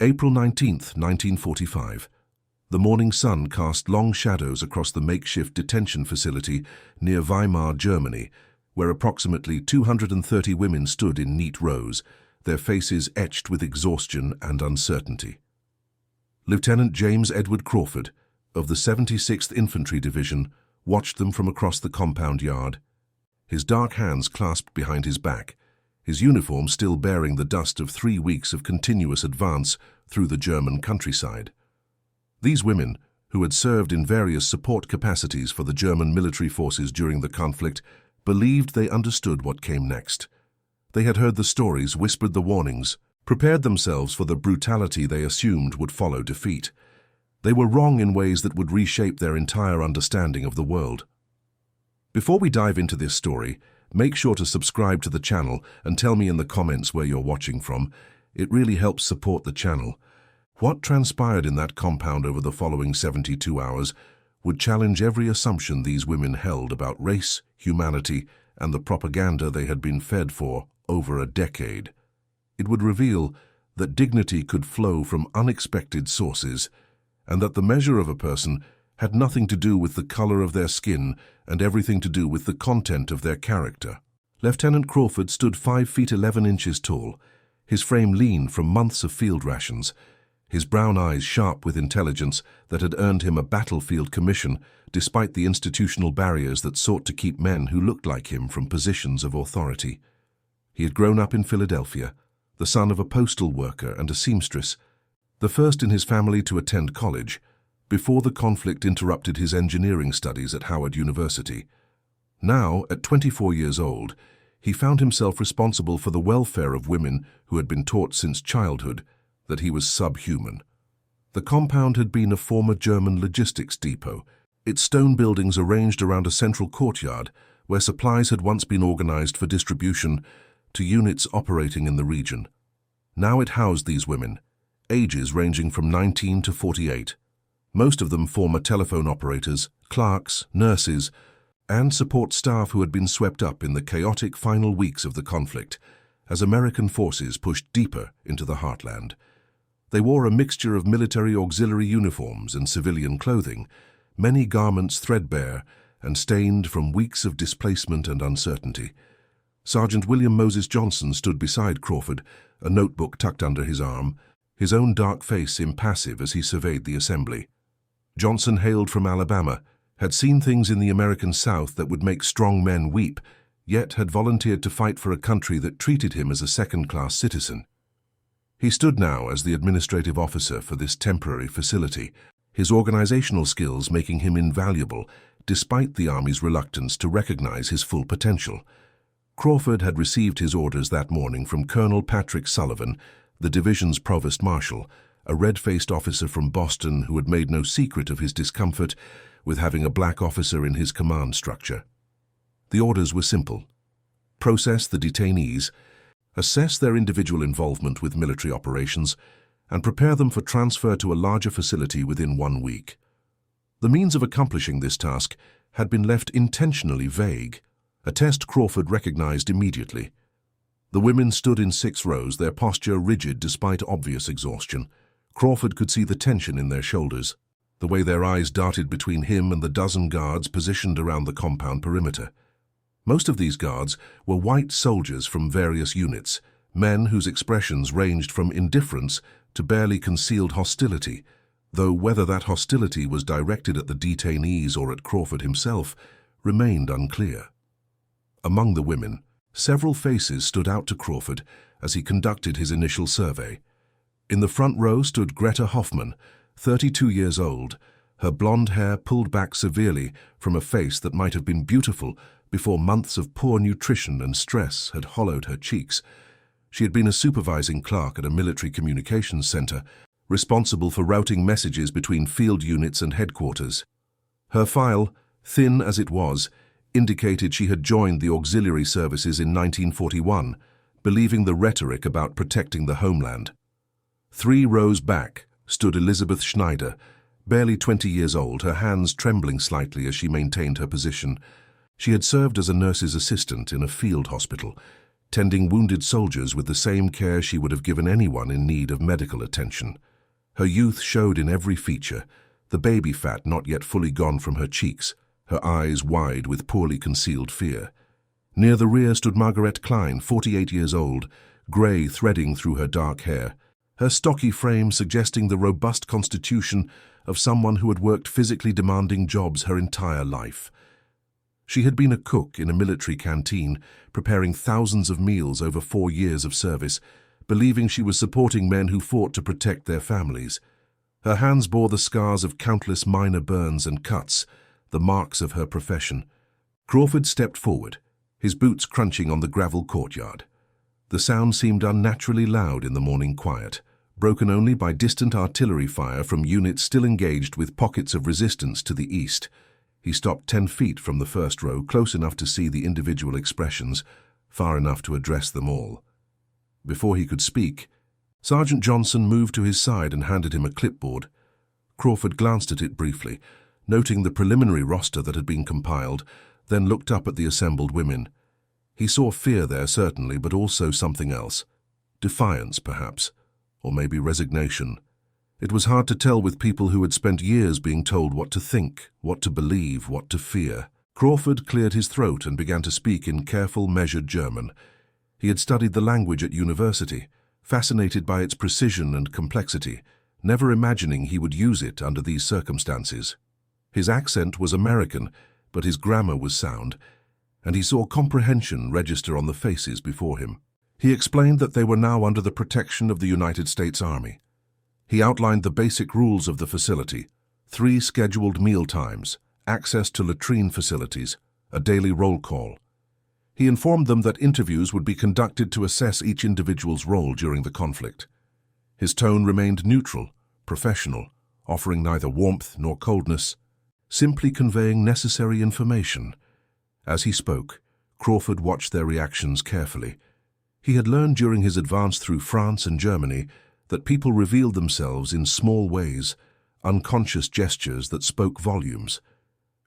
April 19, 1945. The morning sun cast long shadows across the makeshift detention facility near Weimar, Germany, where approximately 230 women stood in neat rows, their faces etched with exhaustion and uncertainty. Lieutenant James Edward Crawford, of the 76th Infantry Division, watched them from across the compound yard, his dark hands clasped behind his back, his uniform still bearing the dust of 3 weeks of continuous advance through the German countryside. These women, who had served in various support capacities for the German military forces during the conflict, believed they understood what came next. They had heard the stories, whispered the warnings, prepared themselves for the brutality they assumed would follow defeat. They were wrong in ways that would reshape their entire understanding of the world. Before we dive into this story, make sure to subscribe to the channel and tell me in the comments where you're watching from. It really helps support the channel. What transpired in that compound over the following 72 hours would challenge every assumption these women held about race, humanity, and the propaganda they had been fed for over a decade. It would reveal that dignity could flow from unexpected sources, and that the measure of a person had nothing to do with the color of their skin and everything to do with the content of their character. Lieutenant Crawford stood 5 feet 11 inches tall, his frame lean from months of field rations, his brown eyes sharp with intelligence that had earned him a battlefield commission despite the institutional barriers that sought to keep men who looked like him from positions of authority. He had grown up in Philadelphia, the son of a postal worker and a seamstress, the first in his family to attend college, before the conflict interrupted his engineering studies at Howard University. Now, at 24 years old, he found himself responsible for the welfare of women who had been taught since childhood that he was subhuman. The compound had been a former German logistics depot, its stone buildings arranged around a central courtyard where supplies had once been organized for distribution to units operating in the region. Now it housed these women, ages ranging from 19 to 48, most of them former telephone operators, clerks, nurses, and support staff who had been swept up in the chaotic final weeks of the conflict as American forces pushed deeper into the heartland. They wore a mixture of military auxiliary uniforms and civilian clothing, many garments threadbare and stained from weeks of displacement and uncertainty. Sergeant William Moses Johnson stood beside Crawford, a notebook tucked under his arm, his own dark face impassive as he surveyed the assembly. Johnson hailed from Alabama, had seen things in the American South that would make strong men weep, yet had volunteered to fight for a country that treated him as a second-class citizen. He stood now as the administrative officer for this temporary facility, his organizational skills making him invaluable despite the Army's reluctance to recognize his full potential. Crawford had received his orders that morning from Colonel Patrick Sullivan, the division's provost marshal, a red-faced officer from Boston who had made no secret of his discomfort with having a black officer in his command structure. The orders were simple: process the detainees, assess their individual involvement with military operations, and prepare them for transfer to a larger facility within 1 week. The means of accomplishing this task had been left intentionally vague, a test Crawford recognized immediately. The women stood in 6 rows, their posture rigid despite obvious exhaustion. Crawford could see the tension in their shoulders, the way their eyes darted between him and the dozen guards positioned around the compound perimeter. Most of these guards were white soldiers from various units, men whose expressions ranged from indifference to barely concealed hostility, though whether that hostility was directed at the detainees or at Crawford himself remained unclear. Among the women, several faces stood out to Crawford as he conducted his initial survey. In the front row stood Greta Hoffman, 32 years old, her blonde hair pulled back severely from a face that might have been beautiful before months of poor nutrition and stress had hollowed her cheeks. She had been a supervising clerk at a military communications center, responsible for routing messages between field units and headquarters. Her file, thin as it was, indicated she had joined the auxiliary services in 1941, believing the rhetoric about protecting the homeland. 3 rows back stood Elizabeth Schneider, barely 20 years old, her hands trembling slightly as she maintained her position. She had served as a nurse's assistant in a field hospital, tending wounded soldiers with the same care she would have given anyone in need of medical attention. Her youth showed in every feature, the baby fat not yet fully gone from her cheeks, her eyes wide with poorly concealed fear. Near the rear stood Margaret Klein, 48 years old, grey threading through her dark hair, her stocky frame suggesting the robust constitution of someone who had worked physically demanding jobs her entire life. She had been a cook in a military canteen, preparing thousands of meals over 4 years of service, believing she was supporting men who fought to protect their families. Her hands bore the scars of countless minor burns and cuts, the marks of her profession. Crawford stepped forward, his boots crunching on the gravel courtyard. The sound seemed unnaturally loud in the morning quiet, broken only by distant artillery fire from units still engaged with pockets of resistance to the east. He stopped 10 feet from the first row, close enough to see the individual expressions, far enough to address them all. Before he could speak, Sergeant Johnson moved to his side and handed him a clipboard. Crawford glanced at it briefly, noting the preliminary roster that had been compiled, then looked up at the assembled women. He saw fear there, certainly, but also something else. Defiance, perhaps, or maybe resignation. It was hard to tell with people who had spent years being told what to think, what to believe, what to fear. Crawford cleared his throat and began to speak in careful, measured German. He had studied the language at university, fascinated by its precision and complexity, never imagining he would use it under these circumstances. His accent was American, but his grammar was sound, and he saw comprehension register on the faces before him. He explained that they were now under the protection of the United States Army. He outlined the basic rules of the facility: 3 scheduled meal times, access to latrine facilities, a daily roll call. He informed them that interviews would be conducted to assess each individual's role during the conflict. His tone remained neutral, professional, offering neither warmth nor coldness, simply conveying necessary information. As he spoke, Crawford watched their reactions carefully. He had learned during his advance through France and Germany that people revealed themselves in small ways, unconscious gestures that spoke volumes.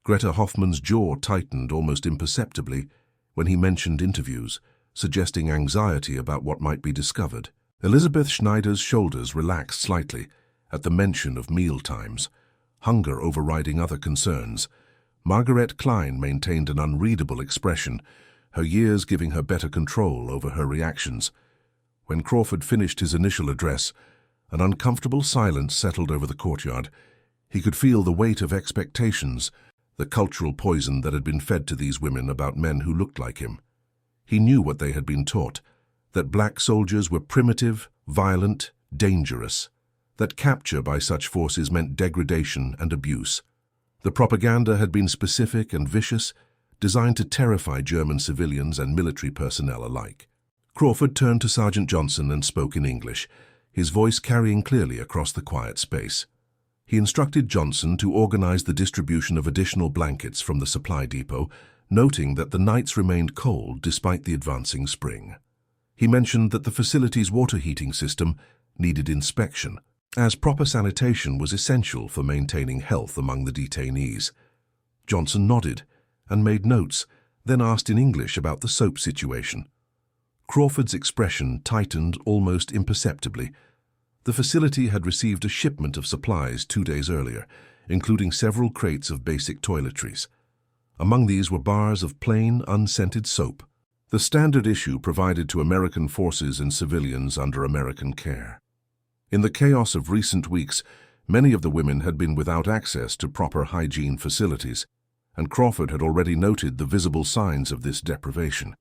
Greta Hoffmann's jaw tightened almost imperceptibly when he mentioned interviews, suggesting anxiety about what might be discovered. Elizabeth Schneider's shoulders relaxed slightly at the mention of meal times, hunger overriding other concerns. Margaret Klein maintained an unreadable expression, her years giving her better control over her reactions. When Crawford finished his initial address, an uncomfortable silence settled over the courtyard. He could feel the weight of expectations, the cultural poison that had been fed to these women about men who looked like him. He knew what they had been taught, that black soldiers were primitive, violent, dangerous, that capture by such forces meant degradation and abuse. The propaganda had been specific and vicious, designed to terrify German civilians and military personnel alike. Crawford turned to Sergeant Johnson and spoke in English, his voice carrying clearly across the quiet space. He instructed Johnson to organize the distribution of additional blankets from the supply depot, noting that the nights remained cold despite the advancing spring. He mentioned that the facility's water heating system needed inspection, as proper sanitation was essential for maintaining health among the detainees. Johnson nodded and made notes, then asked in English about the soap situation. Crawford's expression tightened almost imperceptibly. The facility had received a shipment of supplies 2 days earlier, including several crates of basic toiletries. Among these were bars of plain, unscented soap, the standard issue provided to American forces and civilians under American care. In the chaos of recent weeks, many of the women had been without access to proper hygiene facilities, and Crawford had already noted the visible signs of this deprivation.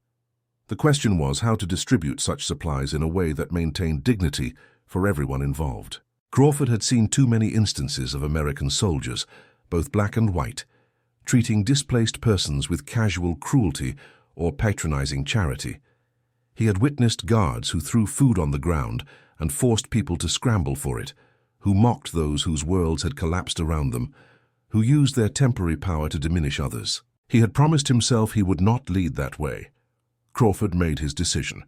The question was how to distribute such supplies in a way that maintained dignity for everyone involved. Crawford had seen too many instances of American soldiers, both black and white, treating displaced persons with casual cruelty or patronizing charity. He had witnessed guards who threw food on the ground and forced people to scramble for it, who mocked those whose worlds had collapsed around them, who used their temporary power to diminish others. He had promised himself he would not lead that way. Crawford made his decision.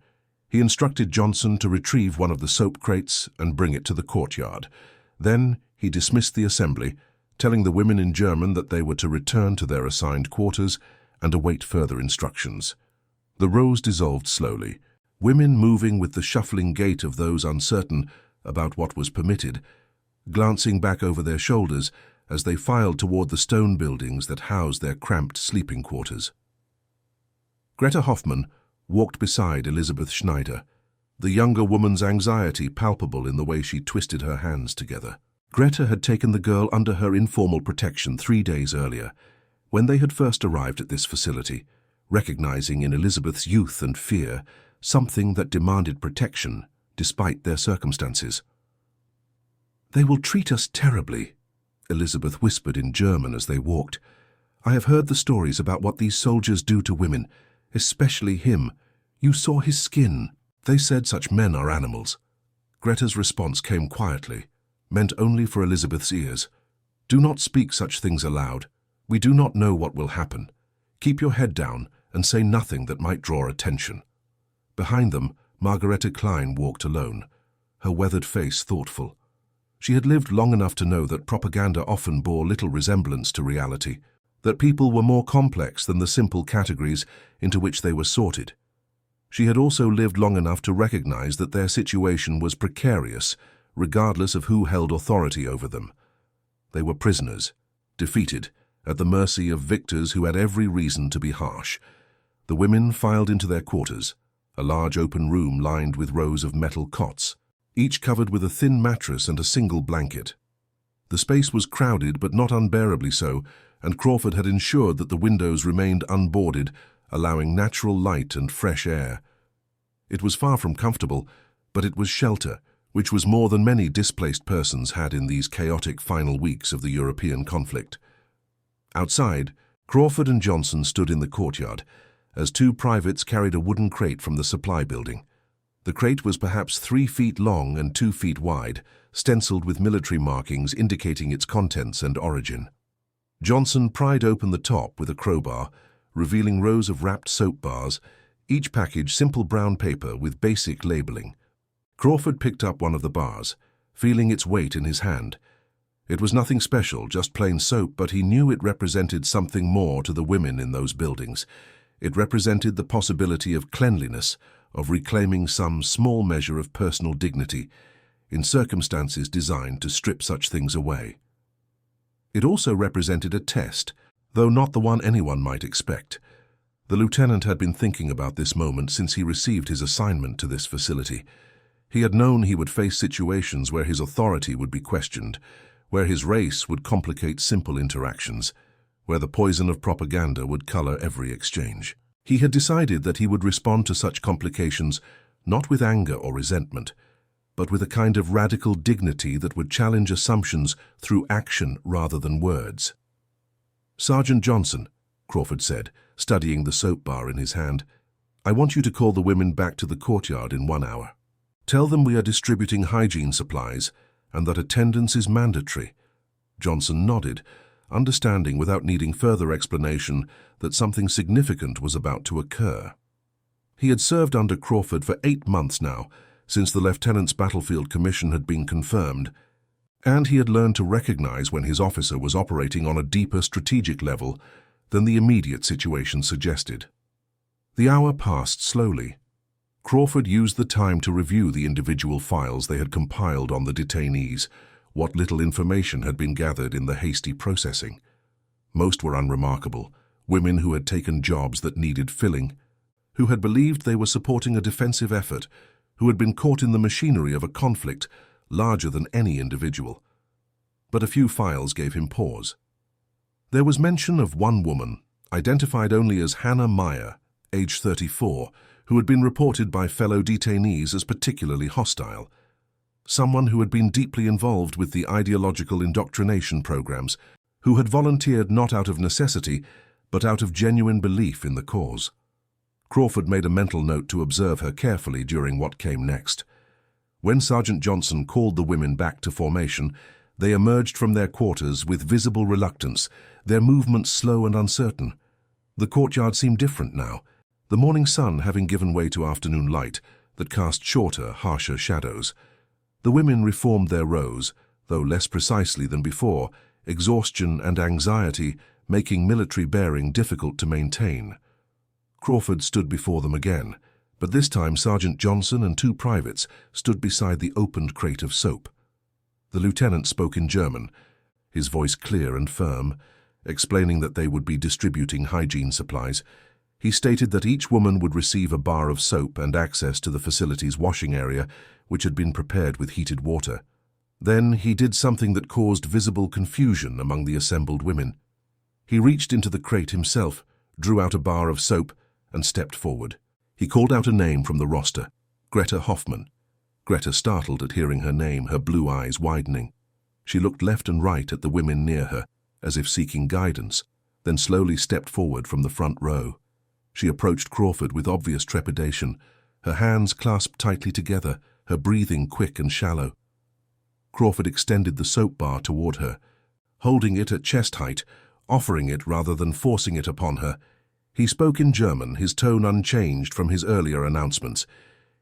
He instructed Johnson to retrieve one of the soap crates and bring it to the courtyard. Then he dismissed the assembly, telling the women in German that they were to return to their assigned quarters and await further instructions. The rows dissolved slowly, women moving with the shuffling gait of those uncertain about what was permitted, glancing back over their shoulders as they filed toward the stone buildings that housed their cramped sleeping quarters. Greta Hoffmann walked beside Elizabeth Schneider, the younger woman's anxiety palpable in the way she twisted her hands together. Greta had taken the girl under her informal protection 3 days earlier, when they had first arrived at this facility, recognizing in Elizabeth's youth and fear something that demanded protection despite their circumstances. "They will treat us terribly," Elizabeth whispered in German as they walked. "I have heard the stories about what these soldiers do to women, especially him. You saw his skin. They said such men are animals." Greta's response came quietly, meant only for Elizabeth's ears. "Do not speak such things aloud. We do not know what will happen. Keep your head down and say nothing that might draw attention." Behind them, Margareta Klein walked alone, her weathered face thoughtful. She had lived long enough to know that propaganda often bore little resemblance to reality, that people were more complex than the simple categories into which they were sorted. She had also lived long enough to recognize that their situation was precarious, regardless of who held authority over them. They were prisoners, defeated, at the mercy of victors who had every reason to be harsh. The women filed into their quarters, a large open room lined with rows of metal cots, each covered with a thin mattress and a single blanket. The space was crowded but not unbearably so, and Crawford had ensured that the windows remained unboarded, allowing natural light and fresh air. It was far from comfortable, but it was shelter, which was more than many displaced persons had in these chaotic final weeks of the European conflict. Outside, Crawford and Johnson stood in the courtyard, as 2 privates carried a wooden crate from the supply building. The crate was perhaps 3 feet long and 2 feet wide, stenciled with military markings indicating its contents and origin. Johnson pried open the top with a crowbar, revealing rows of wrapped soap bars, each package simple brown paper with basic labeling. Crawford picked up one of the bars, feeling its weight in his hand. It was nothing special, just plain soap, but he knew it represented something more to the women in those buildings. It represented the possibility of cleanliness, of reclaiming some small measure of personal dignity, in circumstances designed to strip such things away. It also represented a test, though not the one anyone might expect. The lieutenant had been thinking about this moment since he received his assignment to this facility. He had known he would face situations where his authority would be questioned, where his race would complicate simple interactions, where the poison of propaganda would color every exchange. He had decided that he would respond to such complications not with anger or resentment, but with a kind of radical dignity that would challenge assumptions through action rather than words. "Sergeant Johnson," Crawford said, studying the soap bar in his hand, "I want you to call the women back to the courtyard in 1 hour. Tell them we are distributing hygiene supplies and that attendance is mandatory." Johnson nodded, understanding without needing further explanation that something significant was about to occur. He had served under Crawford for 8 months now, since the lieutenant's battlefield commission had been confirmed, and he had learned to recognize when his officer was operating on a deeper strategic level than the immediate situation suggested. The hour passed slowly. Crawford used the time to review the individual files they had compiled on the detainees, what little information had been gathered in the hasty processing. Most were unremarkable, women who had taken jobs that needed filling, who had believed they were supporting a defensive effort, who had been caught in the machinery of a conflict larger than any individual. But a few files gave him pause. There was mention of one woman, identified only as Hannah Meyer, age 34, who had been reported by fellow detainees as particularly hostile. Someone who had been deeply involved with the ideological indoctrination programs, who had volunteered not out of necessity, but out of genuine belief in the cause. Crawford made a mental note to observe her carefully during what came next. When Sergeant Johnson called the women back to formation, they emerged from their quarters with visible reluctance, their movements slow and uncertain. The courtyard seemed different now, the morning sun having given way to afternoon light that cast shorter, harsher shadows. The women reformed their rows, though less precisely than before, exhaustion and anxiety making military bearing difficult to maintain. Crawford stood before them again, But this time Sergeant Johnson and two privates stood beside the opened crate of soap. The lieutenant spoke in German, his voice clear and firm, explaining that they would be distributing hygiene supplies. He stated that each woman would receive a bar of soap and access to the facility's washing area, which had been prepared with heated water. Then he did something that caused visible confusion among the assembled women. He reached into the crate himself, drew out a bar of soap, and stepped forward. He called out a name from the roster, Greta Hoffman. Greta startled at hearing her name, her blue eyes widening. She looked left and right at the women near her, as if seeking guidance, then slowly stepped forward from the front row. She approached Crawford with obvious trepidation, her hands clasped tightly together, her breathing quick and shallow. Crawford extended the soap bar toward her, holding it at chest height, offering it rather than forcing it upon her. He spoke in German, his tone unchanged from his earlier announcements.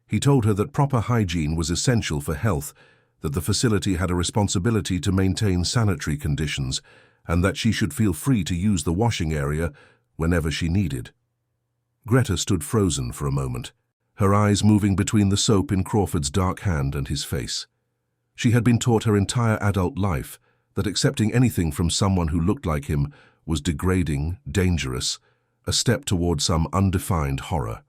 He told her that proper hygiene was essential for health, that the facility had a responsibility to maintain sanitary conditions, and that she should feel free to use the washing area whenever she needed. Greta stood frozen for a moment, her eyes moving between the soap in Crawford's dark hand and his face. She had been taught her entire adult life that accepting anything from someone who looked like him was degrading, dangerous, a step toward some undefined horror.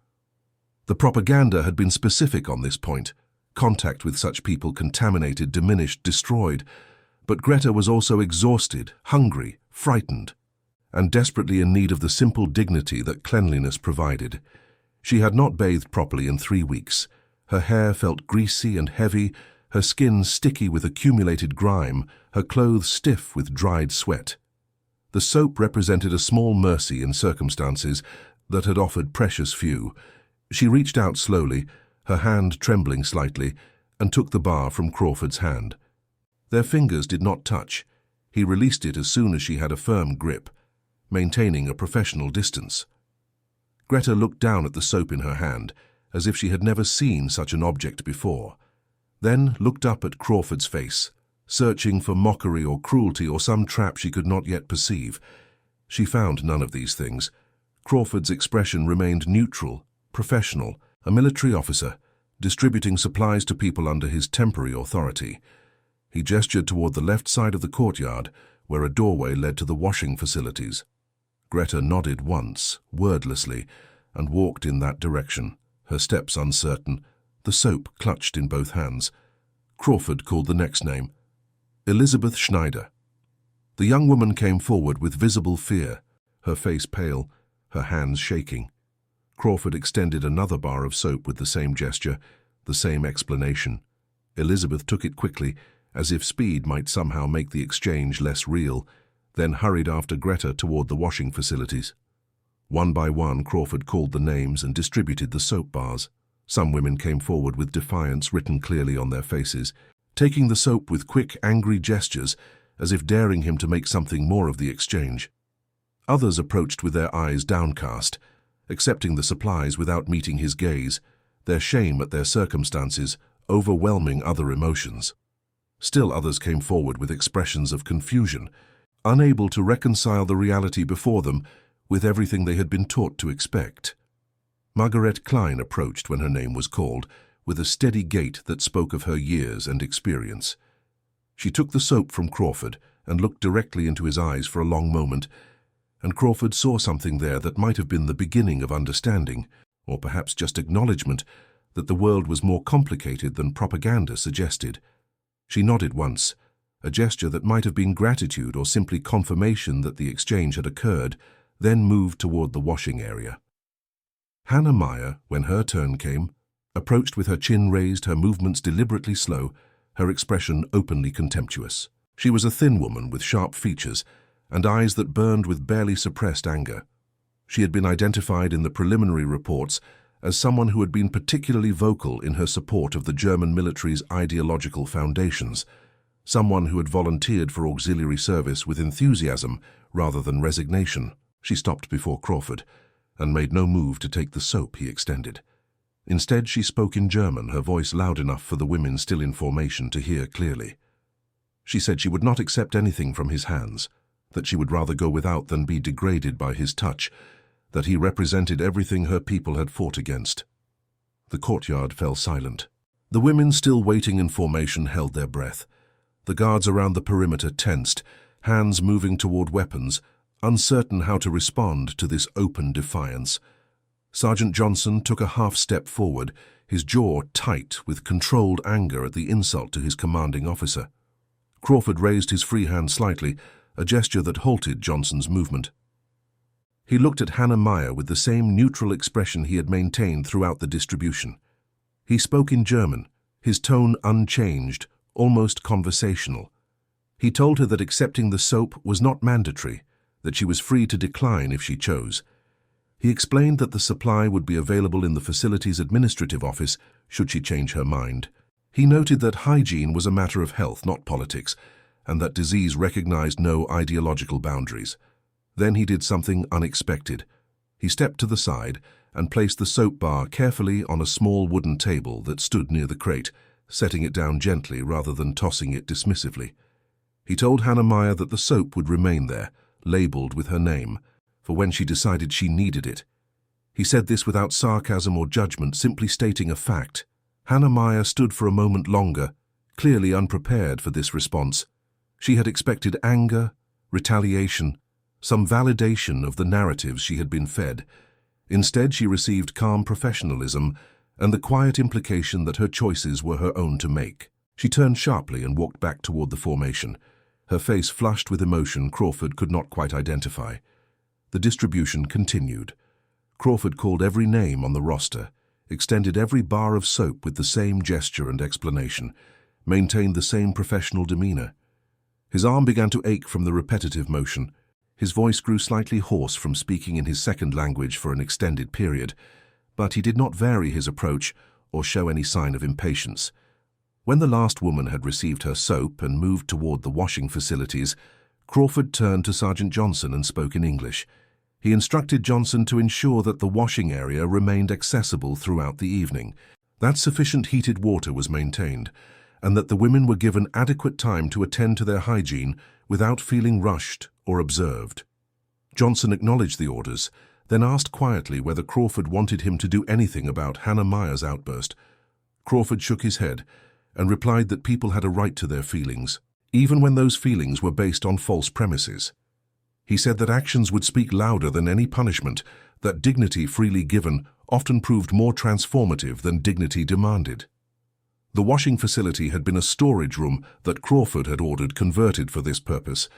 The propaganda had been specific on this point. Contact with such people contaminated, diminished, destroyed. But Greta was also exhausted, hungry, frightened, and desperately in need of the simple dignity that cleanliness provided. She had not bathed properly in 3 weeks. Her hair felt greasy and heavy, her skin sticky with accumulated grime, her clothes stiff with dried sweat. The soap represented a small mercy in circumstances that had offered precious few. She reached out slowly, her hand trembling slightly, and took the bar from Crawford's hand. Their fingers did not touch. He released it as soon as she had a firm grip, maintaining a professional distance. Greta looked down at the soap in her hand, as if she had never seen such an object before, then looked up at Crawford's face, searching for mockery or cruelty or some trap she could not yet perceive. She found none of these things. Crawford's expression remained neutral, professional, a military officer, distributing supplies to people under his temporary authority. He gestured toward the left side of the courtyard, where a doorway led to the washing facilities. Greta nodded once, wordlessly, and walked in that direction, her steps uncertain, the soap clutched in both hands. Crawford called the next name, Elizabeth Schneider. The young woman came forward with visible fear, her face pale, her hands shaking. Crawford extended another bar of soap with the same gesture, the same explanation. Elizabeth took it quickly, as if speed might somehow make the exchange less real, then hurried after Greta toward the washing facilities. One by one, Crawford called the names and distributed the soap bars. Some women came forward with defiance written clearly on their faces, taking the soap with quick, angry gestures, as if daring him to make something more of the exchange. Others approached with their eyes downcast, accepting the supplies without meeting his gaze, their shame at their circumstances overwhelming other emotions. Still others came forward with expressions of confusion, unable to reconcile the reality before them with everything they had been taught to expect. Margaret Klein approached when her name was called, with a steady gait that spoke of her years and experience. She took the soap from Crawford and looked directly into his eyes for a long moment, and Crawford saw something there that might have been the beginning of understanding, or perhaps just acknowledgement, that the world was more complicated than propaganda suggested. She nodded once, a gesture that might have been gratitude or simply confirmation that the exchange had occurred, then moved toward the washing area. Hannah Meyer, when her turn came, approached with her chin raised, her movements deliberately slow, her expression openly contemptuous. She was a thin woman with sharp features and eyes that burned with barely suppressed anger. She had been identified in the preliminary reports as someone who had been particularly vocal in her support of the German military's ideological foundations, someone who had volunteered for auxiliary service with enthusiasm rather than resignation. She stopped before Crawford and made no move to take the soap he extended. Instead, she spoke in German, her voice loud enough for the women still in formation to hear clearly. She said she would not accept anything from his hands, that she would rather go without than be degraded by his touch, that he represented everything her people had fought against. The courtyard fell silent. The women still waiting in formation held their breath. The guards around the perimeter tensed, hands moving toward weapons, uncertain how to respond to this open defiance. Sergeant Johnson took a half-step forward, his jaw tight with controlled anger at the insult to his commanding officer. Crawford raised his free hand slightly, a gesture that halted Johnson's movement. He looked at Hannah Meyer with the same neutral expression he had maintained throughout the distribution. He spoke in German, his tone unchanged, almost conversational. He told her that accepting the soap was not mandatory, that she was free to decline if she chose. He explained that the supply would be available in the facility's administrative office should she change her mind. He noted that hygiene was a matter of health, not politics, and that disease recognized no ideological boundaries. Then he did something unexpected. He stepped to the side and placed the soap bar carefully on a small wooden table that stood near the crate, setting it down gently rather than tossing it dismissively. He told Hannah Meyer that the soap would remain there, labeled with her name, for when she decided she needed it. He said this without sarcasm or judgment, simply stating a fact. Hannah Meyer stood for a moment longer, clearly unprepared for this response. She had expected anger, retaliation, some validation of the narratives she had been fed. Instead, she received calm professionalism and the quiet implication that her choices were her own to make. She turned sharply and walked back toward the formation. Her face flushed with emotion Crawford could not quite identify. The distribution continued. Crawford called every name on the roster, extended every bar of soap with the same gesture and explanation, maintained the same professional demeanor. His arm began to ache from the repetitive motion. His voice grew slightly hoarse from speaking in his second language for an extended period, but he did not vary his approach or show any sign of impatience. When the last woman had received her soap and moved toward the washing facilities, Crawford turned to Sergeant Johnson and spoke in English. He instructed Johnson to ensure that the washing area remained accessible throughout the evening, that sufficient heated water was maintained, and that the women were given adequate time to attend to their hygiene without feeling rushed or observed. Johnson acknowledged the orders, then asked quietly whether Crawford wanted him to do anything about Hannah Meyer's outburst. Crawford shook his head and replied that people had a right to their feelings, even when those feelings were based on false premises. He said that actions would speak louder than any punishment, that dignity freely given often proved more transformative than dignity demanded. The washing facility had been a storage room that Crawford had ordered converted for this purpose.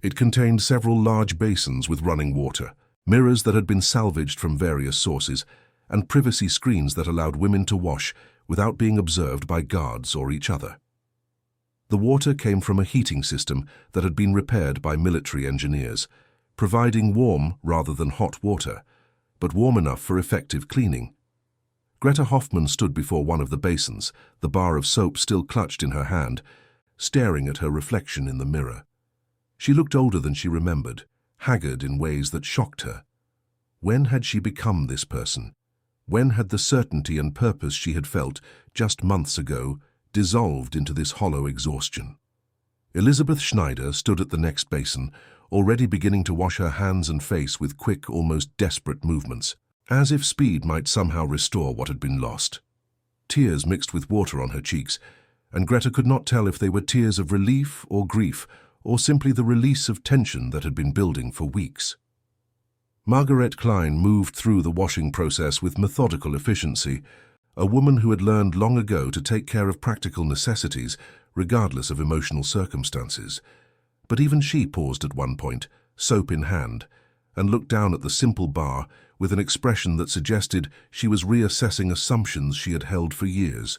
It contained several large basins with running water, mirrors that had been salvaged from various sources, and privacy screens that allowed women to wash without being observed by guards or each other. The water came from a heating system that had been repaired by military engineers, providing warm rather than hot water, but warm enough for effective cleaning. Greta Hoffman stood before one of the basins, the bar of soap still clutched in her hand, staring at her reflection in the mirror. She looked older than she remembered, haggard in ways that shocked her. When had she become this person? When had the certainty and purpose she had felt just months ago dissolved into this hollow exhaustion? Elizabeth Schneider stood at the next basin, already beginning to wash her hands and face with quick, almost desperate movements, as if speed might somehow restore what had been lost. Tears mixed with water on her cheeks, and Greta could not tell if they were tears of relief or grief, or simply the release of tension that had been building for weeks. Margaret Klein moved through the washing process with methodical efficiency, a woman who had learned long ago to take care of practical necessities, regardless of emotional circumstances. But even she paused at one point, soap in hand, and looked down at the simple bar with an expression that suggested she was reassessing assumptions she had held for years.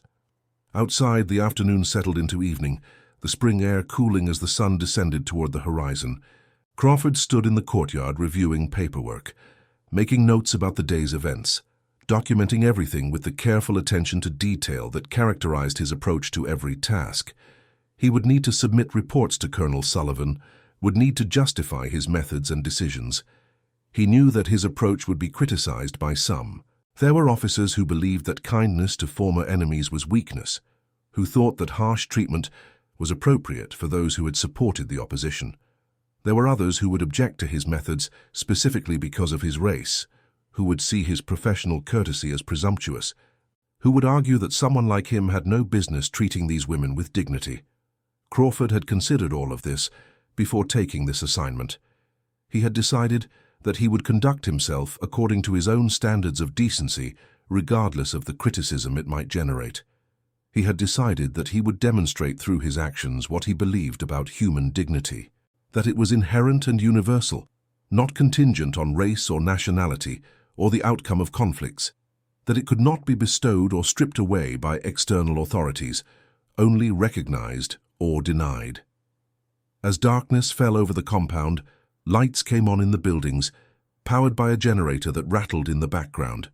Outside, the afternoon settled into evening, the spring air cooling as the sun descended toward the horizon. Crawford stood in the courtyard reviewing paperwork, making notes about the day's events, documenting everything with the careful attention to detail that characterized his approach to every task. He would need to submit reports to Colonel Sullivan, would need to justify his methods and decisions. He knew that his approach would be criticized by some. There were officers who believed that kindness to former enemies was weakness, who thought that harsh treatment was appropriate for those who had supported the opposition. There were others who would object to his methods specifically because of his race, who would see his professional courtesy as presumptuous. who would argue that someone like him had no business treating these women with dignity. Crawford had considered all of this before taking this assignment. He had decided that he would conduct himself according to his own standards of decency, regardless of the criticism it might generate. He had decided that he would demonstrate through his actions what he believed about human dignity, that it was inherent and universal, not contingent on race or nationality or the outcome of conflicts, that it could not be bestowed or stripped away by external authorities, only recognized or denied. As darkness fell over the compound, lights came on in the buildings, powered by a generator that rattled in the background.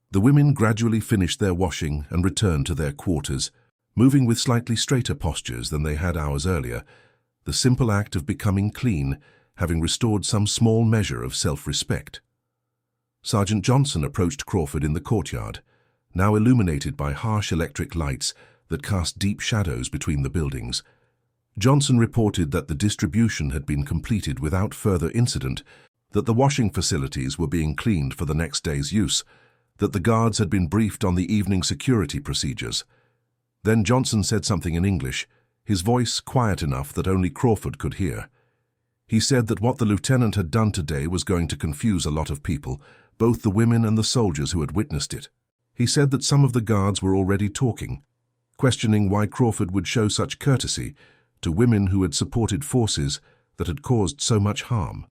The women gradually finished their washing and returned to their quarters, moving with slightly straighter postures than they had hours earlier, the simple act of becoming clean having restored some small measure of self-respect. Sergeant Johnson approached Crawford in the courtyard, now illuminated by harsh electric lights that cast deep shadows between the buildings. Johnson reported that the distribution had been completed without further incident, that the washing facilities were being cleaned for the next day's use, that the guards had been briefed on the evening security procedures. Then Johnson said something in English, his voice quiet enough that only Crawford could hear. He said that what the lieutenant had done today was going to confuse a lot of people, both the women and the soldiers who had witnessed it. He said that some of the guards were already talking, questioning why Crawford would show such courtesy to women who had supported forces that had caused so much harm.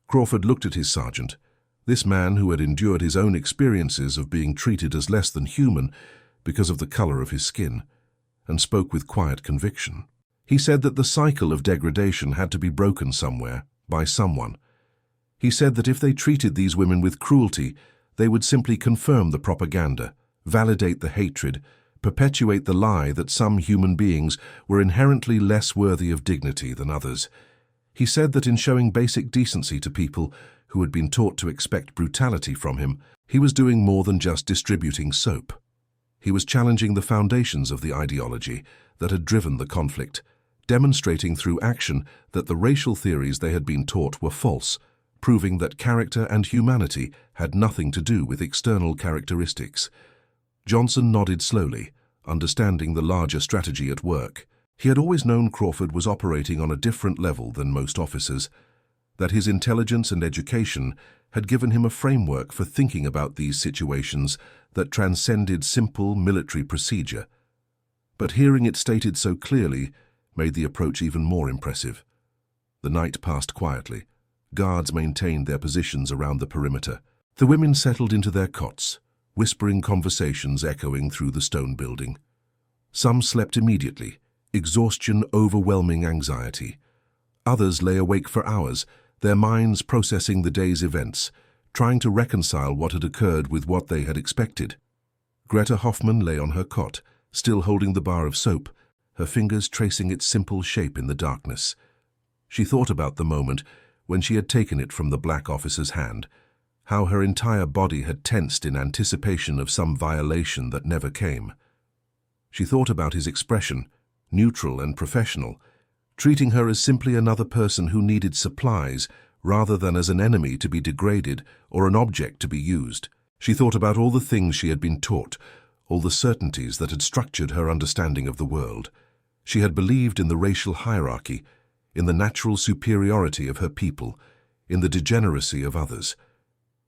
Crawford looked at his sergeant, this man who had endured his own experiences of being treated as less than human because of the color of his skin, and spoke with quiet conviction. He said that the cycle of degradation had to be broken somewhere, by someone. He said that if they treated these women with cruelty, they would simply confirm the propaganda, validate the hatred, perpetuate the lie that some human beings were inherently less worthy of dignity than others. He said that in showing basic decency to people who had been taught to expect brutality from him, he was doing more than just distributing soap. He was challenging the foundations of the ideology that had driven the conflict, demonstrating through action that the racial theories they had been taught were false, proving that character and humanity had nothing to do with external characteristics. Johnson nodded slowly, understanding the larger strategy at work. He had always known Crawford was operating on a different level than most officers, that his intelligence and education had given him a framework for thinking about these situations that transcended simple military procedure. But hearing it stated so clearly made the approach even more impressive. The night passed quietly. Guards maintained their positions around the perimeter. The women settled into their cots, whispering conversations echoing through the stone building. Some slept immediately, exhaustion overwhelming anxiety. Others lay awake for hours, their minds processing the day's events, trying to reconcile what had occurred with what they had expected. Greta Hoffman lay on her cot, still holding the bar of soap, her fingers tracing its simple shape in the darkness. She thought about the moment when she had taken it from the black officer's hand, how her entire body had tensed in anticipation of some violation that never came. She thought about his expression, neutral and professional, treating her as simply another person who needed supplies rather than as an enemy to be degraded or an object to be used. She thought about all the things she had been taught, all the certainties that had structured her understanding of the world. She had believed in the racial hierarchy, in the natural superiority of her people, in the degeneracy of others.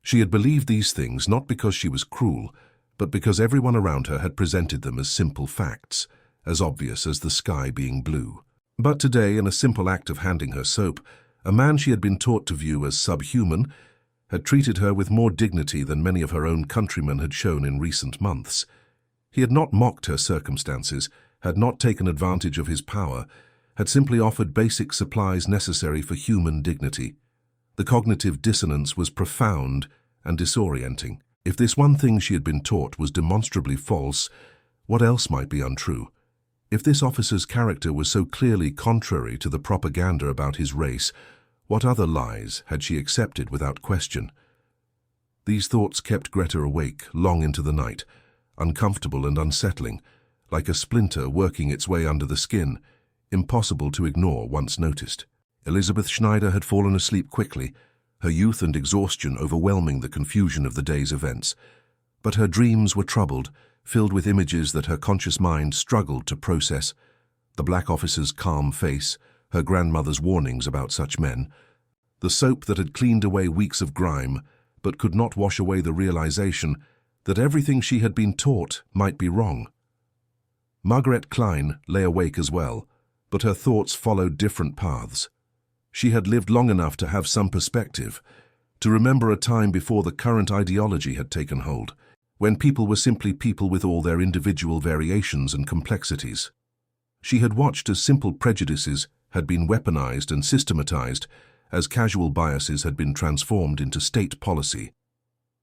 She had believed these things not because she was cruel, but because everyone around her had presented them as simple facts, as obvious as the sky being blue. But today, in a simple act of handing her soap, a man she had been taught to view as subhuman had treated her with more dignity than many of her own countrymen had shown in recent months. He had not mocked her circumstances, had not taken advantage of his power, had simply offered basic supplies necessary for human dignity. The cognitive dissonance was profound and disorienting. If this one thing she had been taught was demonstrably false, what else might be untrue? If this officer's character was so clearly contrary to the propaganda about his race, what other lies had she accepted without question? These thoughts kept Greta awake long into the night, uncomfortable and unsettling, like a splinter working its way under the skin, impossible to ignore once noticed. Elizabeth Schneider had fallen asleep quickly, her youth and exhaustion overwhelming the confusion of the day's events. But her dreams were troubled, filled with images that her conscious mind struggled to process. The black officer's calm face, her grandmother's warnings about such men, the soap that had cleaned away weeks of grime, but could not wash away the realization that everything she had been taught might be wrong. Margaret Klein lay awake as well, but her thoughts followed different paths. She had lived long enough to have some perspective, to remember a time before the current ideology had taken hold, when people were simply people with all their individual variations and complexities. She had watched as simple prejudices had been weaponized and systematized, as casual biases had been transformed into state policy.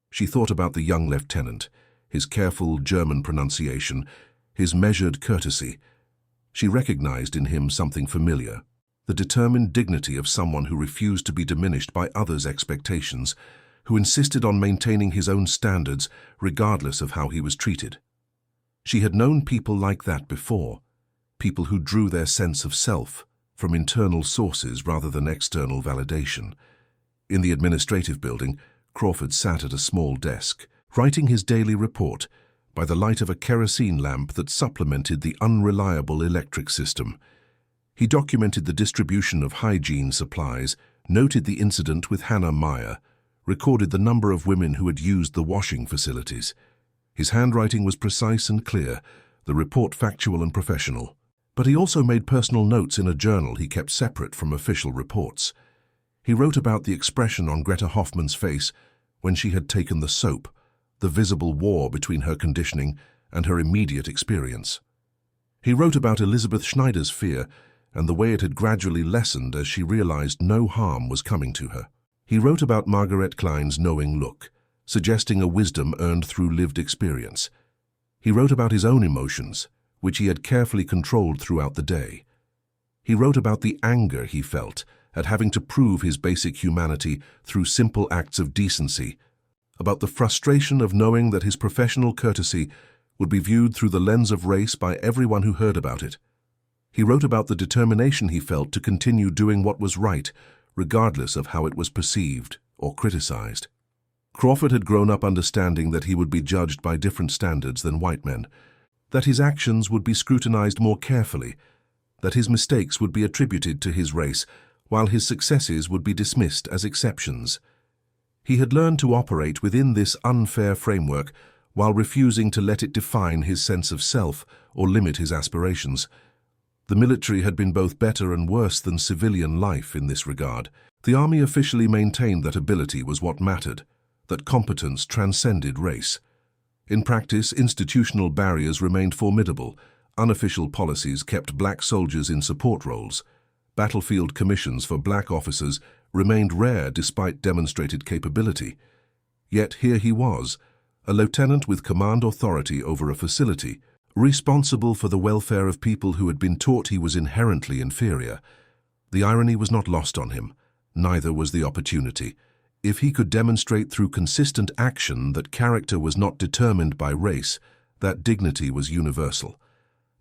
She thought about the young lieutenant, his careful German pronunciation, his measured courtesy. She recognized in him something familiar, the determined dignity of someone who refused to be diminished by others' expectations, who insisted on maintaining his own standards regardless of how he was treated. She had known people like that before, people who drew their sense of self from internal sources rather than external validation. In the administrative building, Crawford sat at a small desk, writing his daily report by the light of a kerosene lamp that supplemented the unreliable electric system. He documented the distribution of hygiene supplies, noted the incident with Hannah Meyer, recorded the number of women who had used the washing facilities. His handwriting was precise and clear, the report factual and professional. But he also made personal notes in a journal he kept separate from official reports. He wrote about the expression on Greta Hoffmann's face when she had taken the soap, the visible war between her conditioning and her immediate experience. He wrote about Elizabeth Schneider's fear and the way it had gradually lessened as she realized no harm was coming to her. He wrote about Margaret Klein's knowing look, suggesting a wisdom earned through lived experience. He wrote about his own emotions, which he had carefully controlled throughout the day. He wrote about the anger he felt at having to prove his basic humanity through simple acts of decency, about the frustration of knowing that his professional courtesy would be viewed through the lens of race by everyone who heard about it. He wrote about the determination he felt to continue doing what was right, regardless of how it was perceived or criticized. Crawford had grown up understanding that he would be judged by different standards than white men, that his actions would be scrutinized more carefully, that his mistakes would be attributed to his race, while his successes would be dismissed as exceptions. He had learned to operate within this unfair framework while refusing to let it define his sense of self or limit his aspirations. The military had been both better and worse than civilian life in this regard. The army officially maintained that ability was what mattered, that competence transcended race. In practice, institutional barriers remained formidable. Unofficial policies kept black soldiers in support roles. Battlefield commissions for black officers remained rare despite demonstrated capability. Yet here he was, a lieutenant with command authority over a facility, responsible for the welfare of people who had been taught he was inherently inferior. The irony was not lost on him, neither was the opportunity. If he could demonstrate through consistent action that character was not determined by race, that dignity was universal,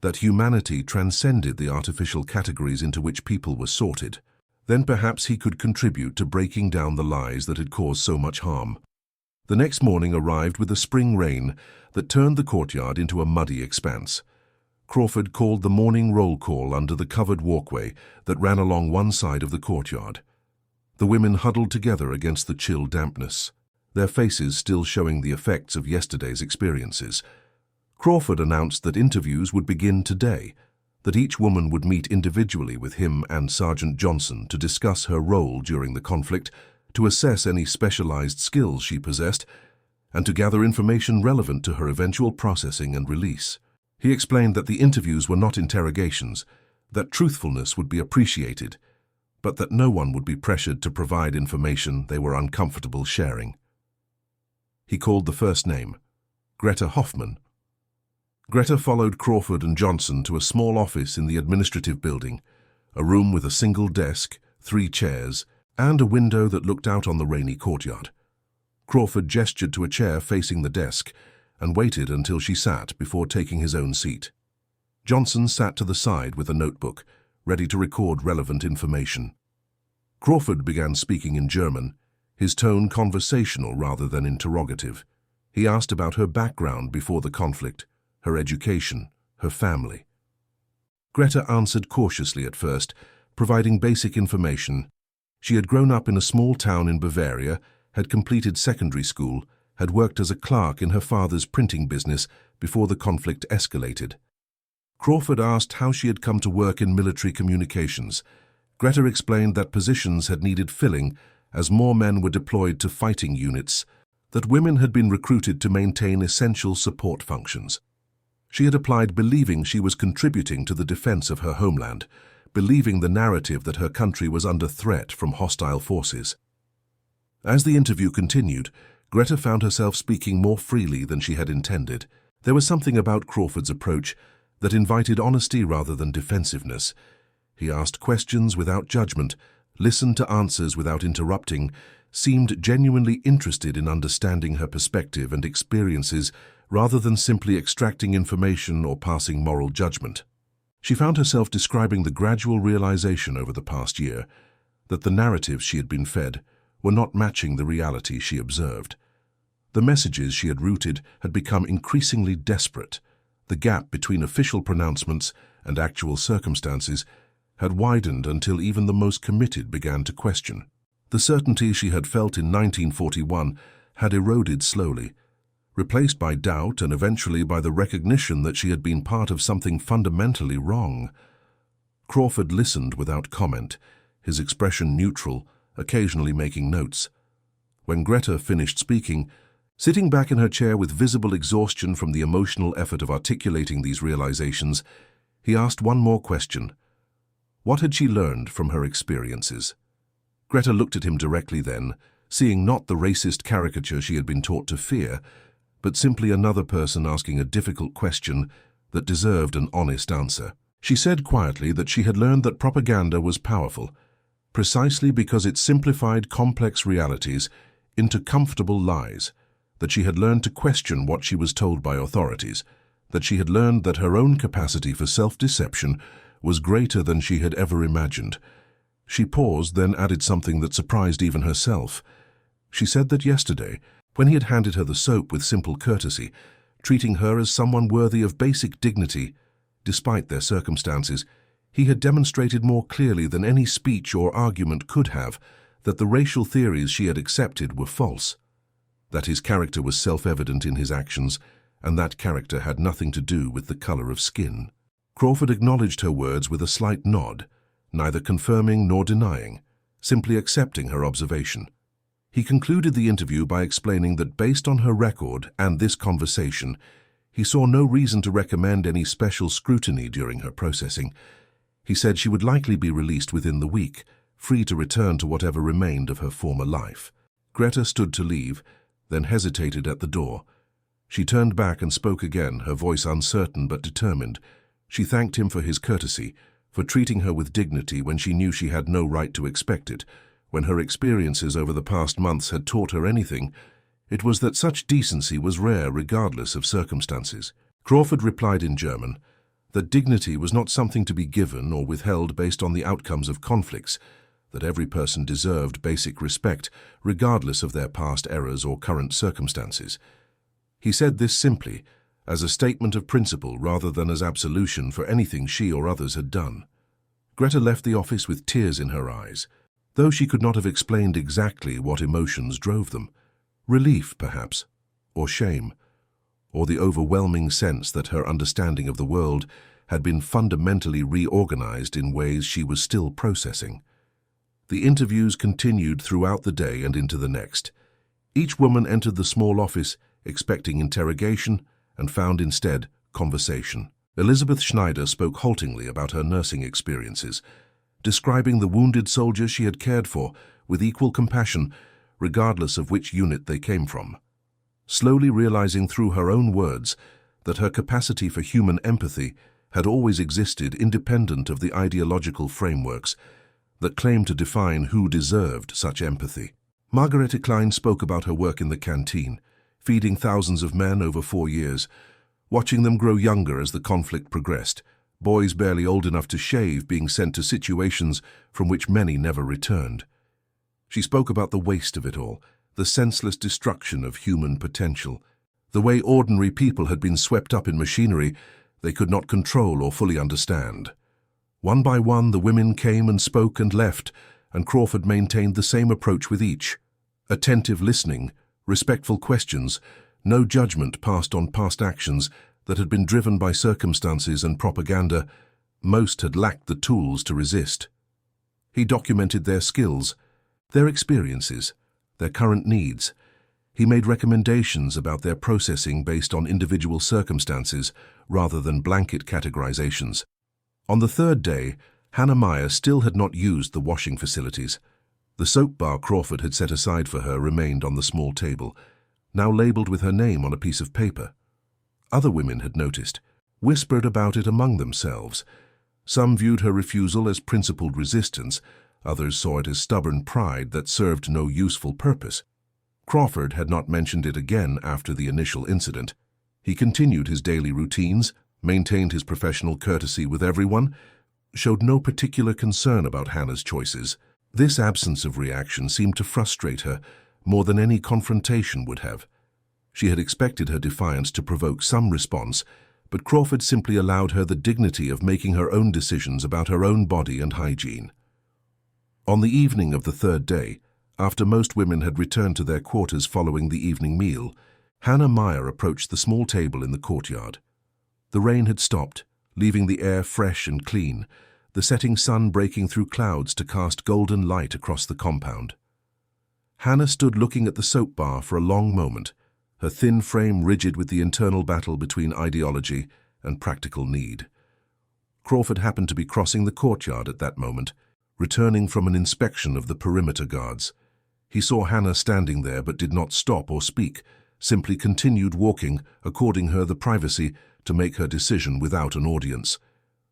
that humanity transcended the artificial categories into which people were sorted, then perhaps he could contribute to breaking down the lies that had caused so much harm. The next morning arrived with a spring rain that turned the courtyard into a muddy expanse. Crawford called the morning roll call under the covered walkway that ran along one side of the courtyard. The women huddled together against the chill dampness, their faces still showing the effects of yesterday's experiences. Crawford announced that interviews would begin today, that each woman would meet individually with him and Sergeant Johnson to discuss her role during the conflict, to assess any specialized skills she possessed, and to gather information relevant to her eventual processing and release. He explained that the interviews were not interrogations, that truthfulness would be appreciated, but that no one would be pressured to provide information they were uncomfortable sharing. He called the first name, Greta Hoffmann. Greta followed Crawford and Johnson to a small office in the administrative building, a room with a single desk, 3 chairs, and a window that looked out on the rainy courtyard. Crawford gestured to a chair facing the desk and waited until she sat before taking his own seat. Johnson sat to the side with a notebook, ready to record relevant information. Crawford began speaking in German, his tone conversational rather than interrogative. He asked about her background before the conflict, her education, her family. Greta answered cautiously at first, providing basic information. She had grown up in a small town in Bavaria, had completed secondary school, had worked as a clerk in her father's printing business before the conflict escalated. Crawford asked how she had come to work in military communications. Greta explained that positions had needed filling as more men were deployed to fighting units, that women had been recruited to maintain essential support functions. She had applied believing she was contributing to the defense of her homeland, believing the narrative that her country was under threat from hostile forces. As the interview continued, Greta found herself speaking more freely than she had intended. There was something about Crawford's approach that invited honesty rather than defensiveness. He asked questions without judgment, listened to answers without interrupting, seemed genuinely interested in understanding her perspective and experiences rather than simply extracting information or passing moral judgment. She found herself describing the gradual realization over the past year that the narratives she had been fed were not matching the reality she observed. The messages she had routed had become increasingly desperate. The gap between official pronouncements and actual circumstances had widened until even the most committed began to question. The certainty she had felt in 1941 had eroded slowly, replaced by doubt and eventually by the recognition that she had been part of something fundamentally wrong. Crawford listened without comment, his expression neutral, occasionally making notes. When Greta finished speaking, sitting back in her chair with visible exhaustion from the emotional effort of articulating these realizations, he asked one more question. What had she learned from her experiences? Greta looked at him directly then, seeing not the racist caricature she had been taught to fear, but simply another person asking a difficult question that deserved an honest answer. She said quietly that she had learned that propaganda was powerful, precisely because it simplified complex realities into comfortable lies, that she had learned to question what she was told by authorities, that she had learned that her own capacity for self-deception was greater than she had ever imagined. She paused, then added something that surprised even herself. She said that yesterday, when he had handed her the soap with simple courtesy, treating her as someone worthy of basic dignity, despite their circumstances, he had demonstrated more clearly than any speech or argument could have that the racial theories she had accepted were false, that his character was self-evident in his actions, and that character had nothing to do with the color of skin. Crawford acknowledged her words with a slight nod, neither confirming nor denying, simply accepting her observation. He concluded the interview by explaining that based on her record and this conversation, he saw no reason to recommend any special scrutiny during her processing. He said she would likely be released within the week, free to return to whatever remained of her former life. Greta stood to leave, then hesitated at the door. She turned back and spoke again, her voice uncertain but determined. She thanked him for his courtesy, for treating her with dignity when she knew she had no right to expect it. When her experiences over the past months had taught her anything, it was that such decency was rare regardless of circumstances. Crawford replied in German that dignity was not something to be given or withheld based on the outcomes of conflicts, that every person deserved basic respect regardless of their past errors or current circumstances. He said this simply, as a statement of principle rather than as absolution for anything she or others had done. Greta left the office with tears in her eyes, though she could not have explained exactly what emotions drove them. Relief, perhaps, or shame, or the overwhelming sense that her understanding of the world had been fundamentally reorganized in ways she was still processing. The interviews continued throughout the day and into the next. Each woman entered the small office expecting interrogation and found instead conversation. Elizabeth Schneider spoke haltingly about her nursing experiences, describing the wounded soldiers she had cared for with equal compassion, regardless of which unit they came from. Slowly realizing through her own words that her capacity for human empathy had always existed independent of the ideological frameworks that claimed to define who deserved such empathy. Margarete Klein spoke about her work in the canteen, feeding thousands of men over 4 years, watching them grow younger as the conflict progressed, boys barely old enough to shave being sent to situations from which many never returned. She spoke about the waste of it all, the senseless destruction of human potential, The way ordinary people had been swept up in machinery they could not control or fully understand. One by one, the women came and spoke and left, and Crawford maintained the same approach with each. Attentive listening, respectful questions, no judgment passed on past actions that had been driven by circumstances and propaganda. Most had lacked the tools to resist. He documented their skills, their experiences, their current needs. He made recommendations about their processing based on individual circumstances rather than blanket categorizations. On the third day, Hannah Meyer still had not used the washing facilities. The soap bar Crawford had set aside for her remained on the small table, now labeled with her name on a piece of paper. Other women had noticed, whispered about it among themselves. Some viewed her refusal as principled resistance, others saw it as stubborn pride that served no useful purpose. Crawford had not mentioned it again after the initial incident. He continued his daily routines, maintained his professional courtesy with everyone, showed no particular concern about Hannah's choices. This absence of reaction seemed to frustrate her more than any confrontation would have. She had expected her defiance to provoke some response, but Crawford simply allowed her the dignity of making her own decisions about her own body and hygiene. On the evening of the third day, after most women had returned to their quarters following the evening meal, Hannah Meyer approached the small table in the courtyard. The rain had stopped, leaving the air fresh and clean, the setting sun breaking through clouds to cast golden light across the compound. Hannah stood looking at the soap bar for a long moment, her thin frame rigid with the internal battle between ideology and practical need. Crawford happened to be crossing the courtyard at that moment, returning from an inspection of the perimeter guards. He saw Hannah standing there but did not stop or speak, simply continued walking, according her the privacy to make her decision without an audience.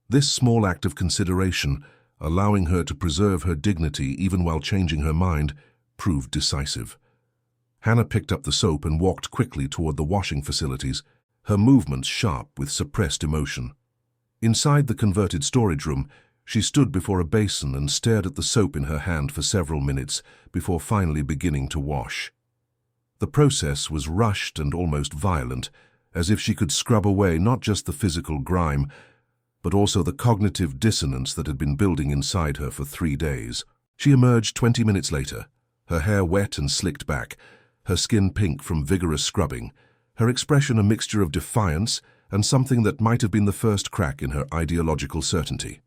This small act of consideration, allowing her to preserve her dignity even while changing her mind, proved decisive. Hannah picked up the soap and walked quickly toward the washing facilities, her movements sharp with suppressed emotion. Inside the converted storage room, she stood before a basin and stared at the soap in her hand for several minutes before finally beginning to wash. The process was rushed and almost violent, as if she could scrub away not just the physical grime, but also the cognitive dissonance that had been building inside her for 3 days. She emerged 20 minutes later, her hair wet and slicked back, her skin pink from vigorous scrubbing, her expression a mixture of defiance and something that might have been the first crack in her ideological certainty.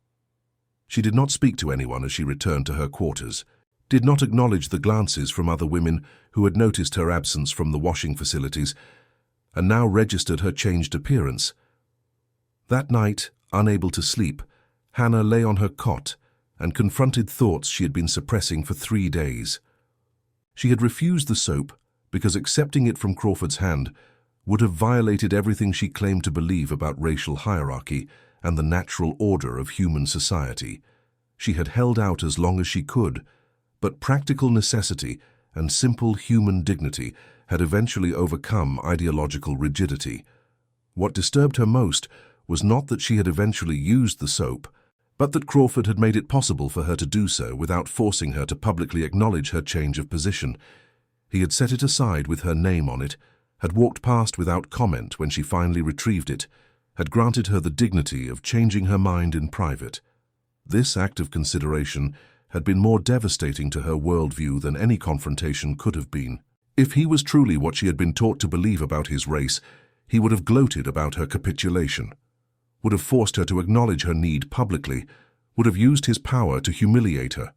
She did not speak to anyone as she returned to her quarters, did not acknowledge the glances from other women who had noticed her absence from the washing facilities and now registered her changed appearance. That night, unable to sleep, Hannah lay on her cot and confronted thoughts she had been suppressing for 3 days. She had refused the soap because accepting it from Crawford's hand would have violated everything she claimed to believe about racial hierarchy and the natural order of human society. She had held out as long as she could, but practical necessity and simple human dignity had eventually overcome ideological rigidity. What disturbed her most was not that she had eventually used the soap, but that Crawford had made it possible for her to do so without forcing her to publicly acknowledge her change of position. He had set it aside with her name on it, had walked past without comment when she finally retrieved it, had granted her the dignity of changing her mind in private. This act of consideration had been more devastating to her worldview than any confrontation could have been. If he was truly what she had been taught to believe about his race, he would have gloated about her capitulation, would have forced her to acknowledge her need publicly, would have used his power to humiliate her.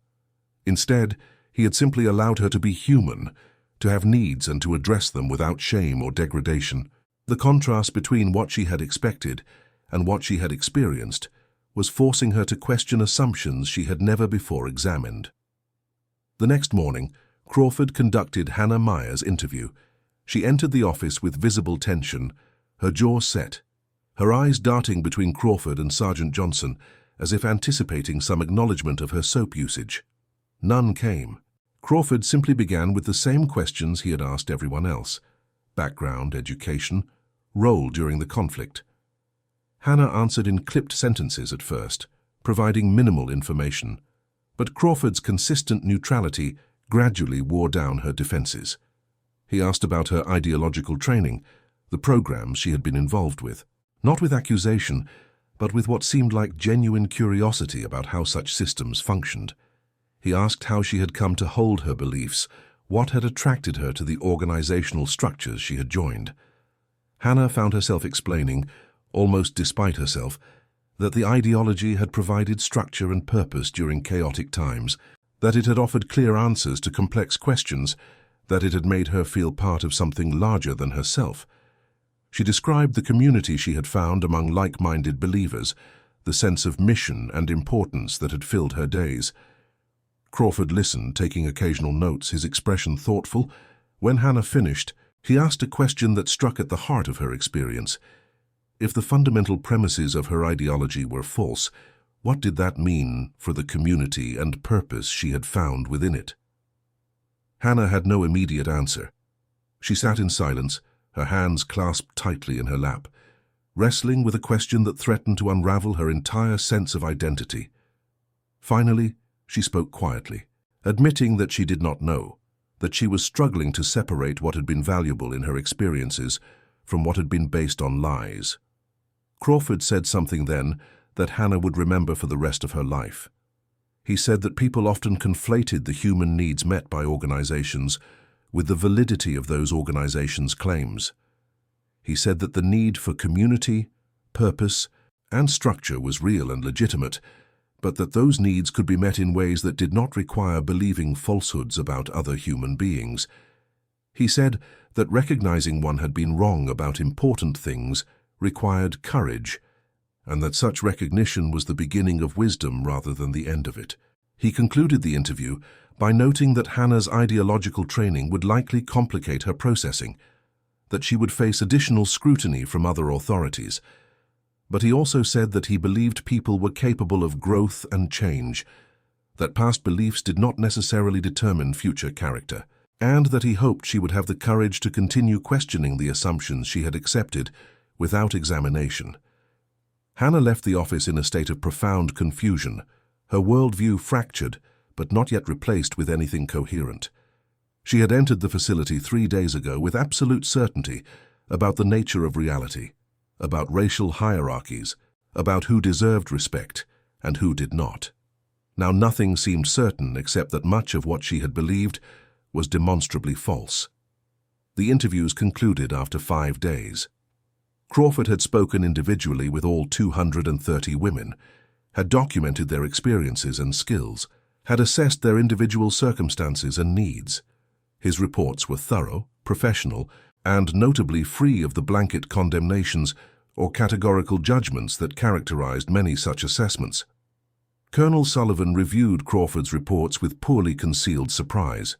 Instead, he had simply allowed her to be human, to have needs and to address them without shame or degradation. The contrast between what she had expected and what she had experienced was forcing her to question assumptions she had never before examined. The next morning, Crawford conducted Hannah Meyer's interview. She entered the office with visible tension, her jaw set, her eyes darting between Crawford and Sergeant Johnson, as if anticipating some acknowledgement of her soap usage. None came. Crawford simply began with the same questions he had asked everyone else: background, education, role during the conflict. Hannah answered in clipped sentences at first, providing minimal information, but Crawford's consistent neutrality gradually wore down her defenses. He asked about her ideological training, the programs she had been involved with, not with accusation, but with what seemed like genuine curiosity about how such systems functioned. He asked how she had come to hold her beliefs, what had attracted her to the organizational structures she had joined. Hannah found herself explaining, almost despite herself, that the ideology had provided structure and purpose during chaotic times, that it had offered clear answers to complex questions, that it had made her feel part of something larger than herself. She described the community she had found among like-minded believers, the sense of mission and importance that had filled her days. Crawford listened, taking occasional notes, his expression thoughtful. When Hannah finished, he asked a question that struck at the heart of her experience. If the fundamental premises of her ideology were false, what did that mean for the community and purpose she had found within it? Hannah had no immediate answer. She sat in silence, her hands clasped tightly in her lap, wrestling with a question that threatened to unravel her entire sense of identity. Finally, she spoke quietly, admitting that she did not know, that she was struggling to separate what had been valuable in her experiences from what had been based on lies. Crawford said something then that Hannah would remember for the rest of her life. He said that people often conflated the human needs met by organizations with the validity of those organizations' claims. He said that the need for community, purpose, and structure was real and legitimate, but that those needs could be met in ways that did not require believing falsehoods about other human beings. He said that recognizing one had been wrong about important things required courage, and that such recognition was the beginning of wisdom rather than the end of it. He concluded the interview by noting that Hannah's ideological training would likely complicate her processing, that she would face additional scrutiny from other authorities. But he also said that he believed people were capable of growth and change, that past beliefs did not necessarily determine future character, and that he hoped she would have the courage to continue questioning the assumptions she had accepted without examination. Hannah left the office in a state of profound confusion, her worldview fractured, but not yet replaced with anything coherent. She had entered the facility 3 days ago with absolute certainty about the nature of reality, about racial hierarchies, about who deserved respect and who did not. Now nothing seemed certain except that much of what she had believed was demonstrably false. The interviews concluded after 5 days. Crawford had spoken individually with all 230 women, had documented their experiences and skills, had assessed their individual circumstances and needs. His reports were thorough, professional, and notably free of the blanket condemnations or categorical judgments that characterized many such assessments. Colonel Sullivan reviewed Crawford's reports with poorly concealed surprise.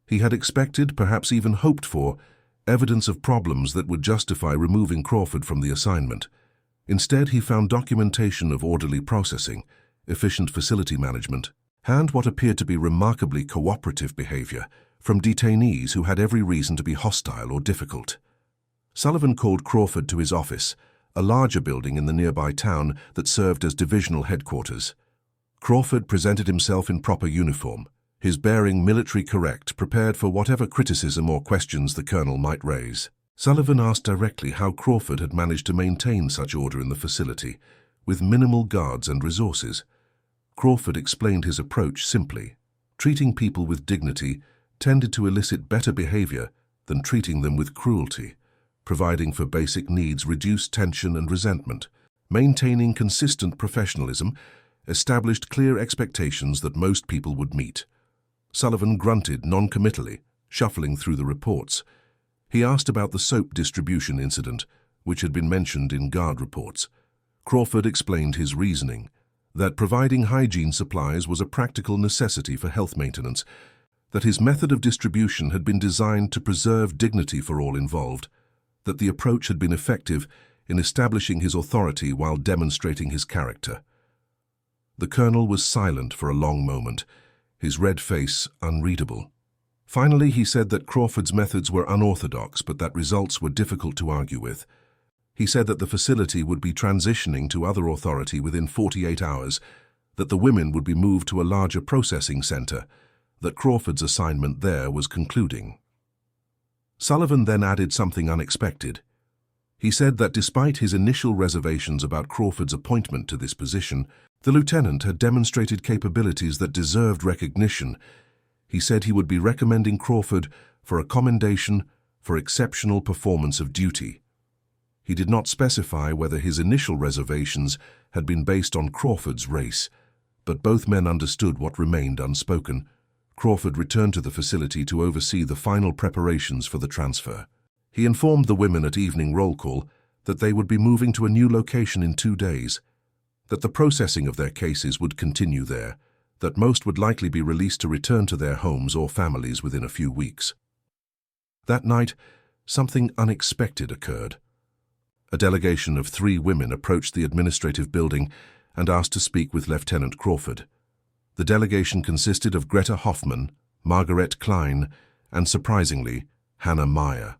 He had expected, perhaps even hoped for, evidence of problems that would justify removing Crawford from the assignment. Instead, he found documentation of orderly processing, efficient facility management, and what appeared to be remarkably cooperative behavior from detainees who had every reason to be hostile or difficult. Sullivan called Crawford to his office, a larger building in the nearby town that served as divisional headquarters. Crawford presented himself in proper uniform, his bearing military correct, prepared for whatever criticism or questions the colonel might raise. Sullivan asked directly how Crawford had managed to maintain such order in the facility, with minimal guards and resources. Crawford explained his approach simply. Treating people with dignity tended to elicit better behavior than treating them with cruelty. Providing for basic needs reduced tension and resentment. Maintaining consistent professionalism established clear expectations that most people would meet. Sullivan grunted non-committally, shuffling through the reports. He asked about the soap distribution incident, which had been mentioned in guard reports. Crawford explained his reasoning, that providing hygiene supplies was a practical necessity for health maintenance, that his method of distribution had been designed to preserve dignity for all involved, that the approach had been effective in establishing his authority while demonstrating his character. The colonel was silent for a long moment, his red face unreadable. Finally, he said that Crawford's methods were unorthodox, but that results were difficult to argue with. He said that the facility would be transitioning to other authority within 48 hours, that the women would be moved to a larger processing center, that Crawford's assignment there was concluding. Sullivan then added something unexpected. He said that despite his initial reservations about Crawford's appointment to this position, the lieutenant had demonstrated capabilities that deserved recognition. He said he would be recommending Crawford for a commendation for exceptional performance of duty. He did not specify whether his initial reservations had been based on Crawford's race, but both men understood what remained unspoken. Crawford returned to the facility to oversee the final preparations for the transfer. He informed the women at evening roll call that they would be moving to a new location in 2 days, that the processing of their cases would continue there, that most would likely be released to return to their homes or families within a few weeks. That night, something unexpected occurred. A delegation of 3 women approached the administrative building and asked to speak with Lieutenant Crawford. The delegation consisted of Greta Hoffman, Margaret Klein, and, surprisingly, Hannah Meyer.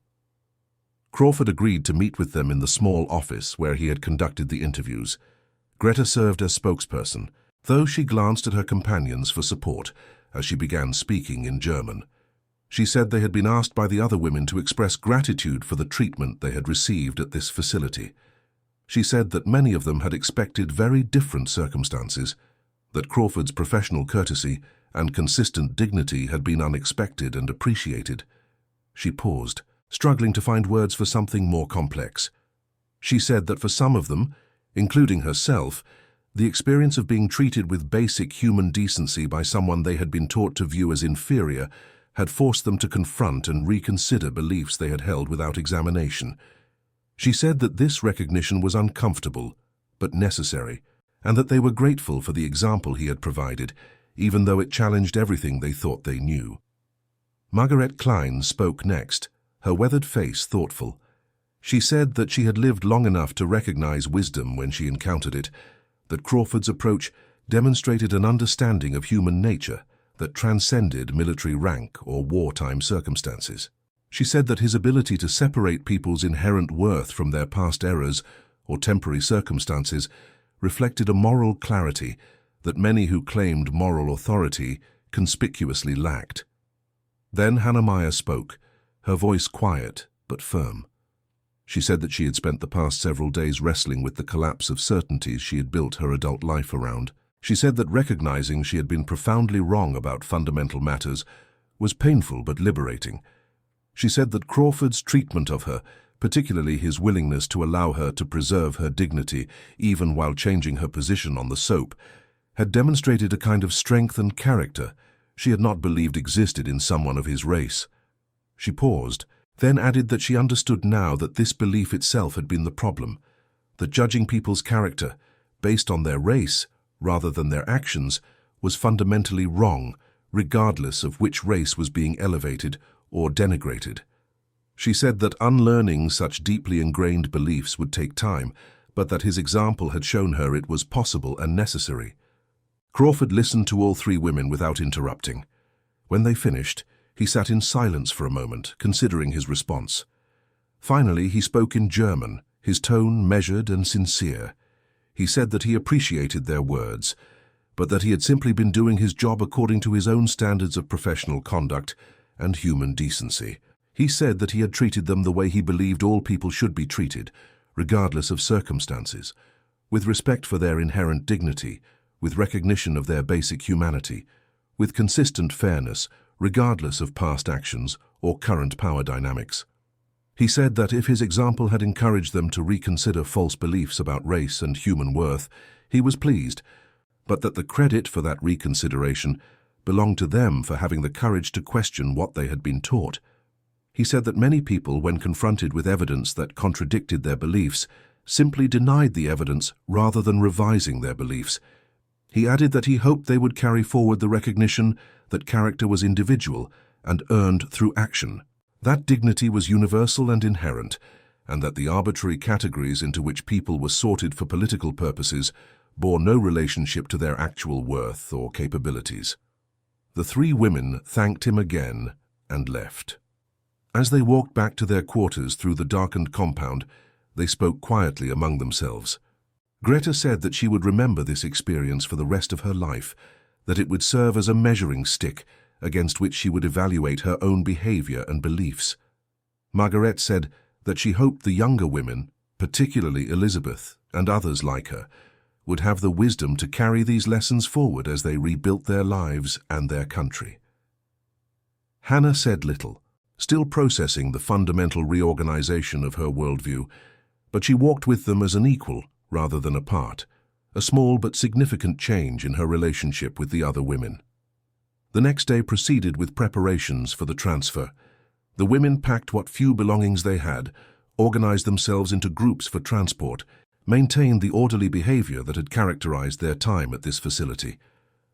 Crawford agreed to meet with them in the small office where he had conducted the interviews. Greta served as spokesperson, though she glanced at her companions for support as she began speaking in German. She said they had been asked by the other women to express gratitude for the treatment they had received at this facility. She said that many of them had expected very different circumstances, that Crawford's professional courtesy and consistent dignity had been unexpected and appreciated. She paused, struggling to find words for something more complex. She said that for some of them, including herself, the experience of being treated with basic human decency by someone they had been taught to view as inferior had forced them to confront and reconsider beliefs they had held without examination. She said that this recognition was uncomfortable, but necessary, and that they were grateful for the example he had provided, even though it challenged everything they thought they knew. Margaret Klein spoke next, her weathered face thoughtful. She said that she had lived long enough to recognize wisdom when she encountered it, that Crawford's approach demonstrated an understanding of human nature that transcended military rank or wartime circumstances. She said that his ability to separate people's inherent worth from their past errors or temporary circumstances reflected a moral clarity that many who claimed moral authority conspicuously lacked. Then Hannah Meyer spoke, her voice quiet but firm. She said that she had spent the past several days wrestling with the collapse of certainties she had built her adult life around. She said that recognizing she had been profoundly wrong about fundamental matters was painful but liberating. She said that Crawford's treatment of her, particularly his willingness to allow her to preserve her dignity even while changing her position on the soap, had demonstrated a kind of strength and character she had not believed existed in someone of his race. She paused, then added that she understood now that this belief itself had been the problem, that judging people's character based on their race rather than their actions was fundamentally wrong, regardless of which race was being elevated or denigrated. She said that unlearning such deeply ingrained beliefs would take time, but that his example had shown her it was possible and necessary. Crawford listened to all 3 women without interrupting. When they finished, he sat in silence for a moment, considering his response. Finally, he spoke in German, his tone measured and sincere. He said that he appreciated their words, but that he had simply been doing his job according to his own standards of professional conduct and human decency. He said that he had treated them the way he believed all people should be treated, regardless of circumstances, with respect for their inherent dignity, with recognition of their basic humanity, with consistent fairness, regardless of past actions or current power dynamics. He said that if his example had encouraged them to reconsider false beliefs about race and human worth, he was pleased, but that the credit for that reconsideration belonged to them for having the courage to question what they had been taught. He said that many people, when confronted with evidence that contradicted their beliefs, simply denied the evidence rather than revising their beliefs. He added that he hoped they would carry forward the recognition that character was individual and earned through action, that dignity was universal and inherent, and that the arbitrary categories into which people were sorted for political purposes bore no relationship to their actual worth or capabilities. The 3 women thanked him again and left. As they walked back to their quarters through the darkened compound, they spoke quietly among themselves. Greta said that she would remember this experience for the rest of her life, that it would serve as a measuring stick against which she would evaluate her own behavior and beliefs. Margaret said that she hoped the younger women, particularly Elizabeth and others like her, would have the wisdom to carry these lessons forward as they rebuilt their lives and their country. Hannah said little, still processing the fundamental reorganization of her worldview, but she walked with them as an equal rather than a part, a small but significant change in her relationship with the other women. The next day proceeded with preparations for the transfer. The women packed what few belongings they had, organized themselves into groups for transport, maintained the orderly behavior that had characterized their time at this facility.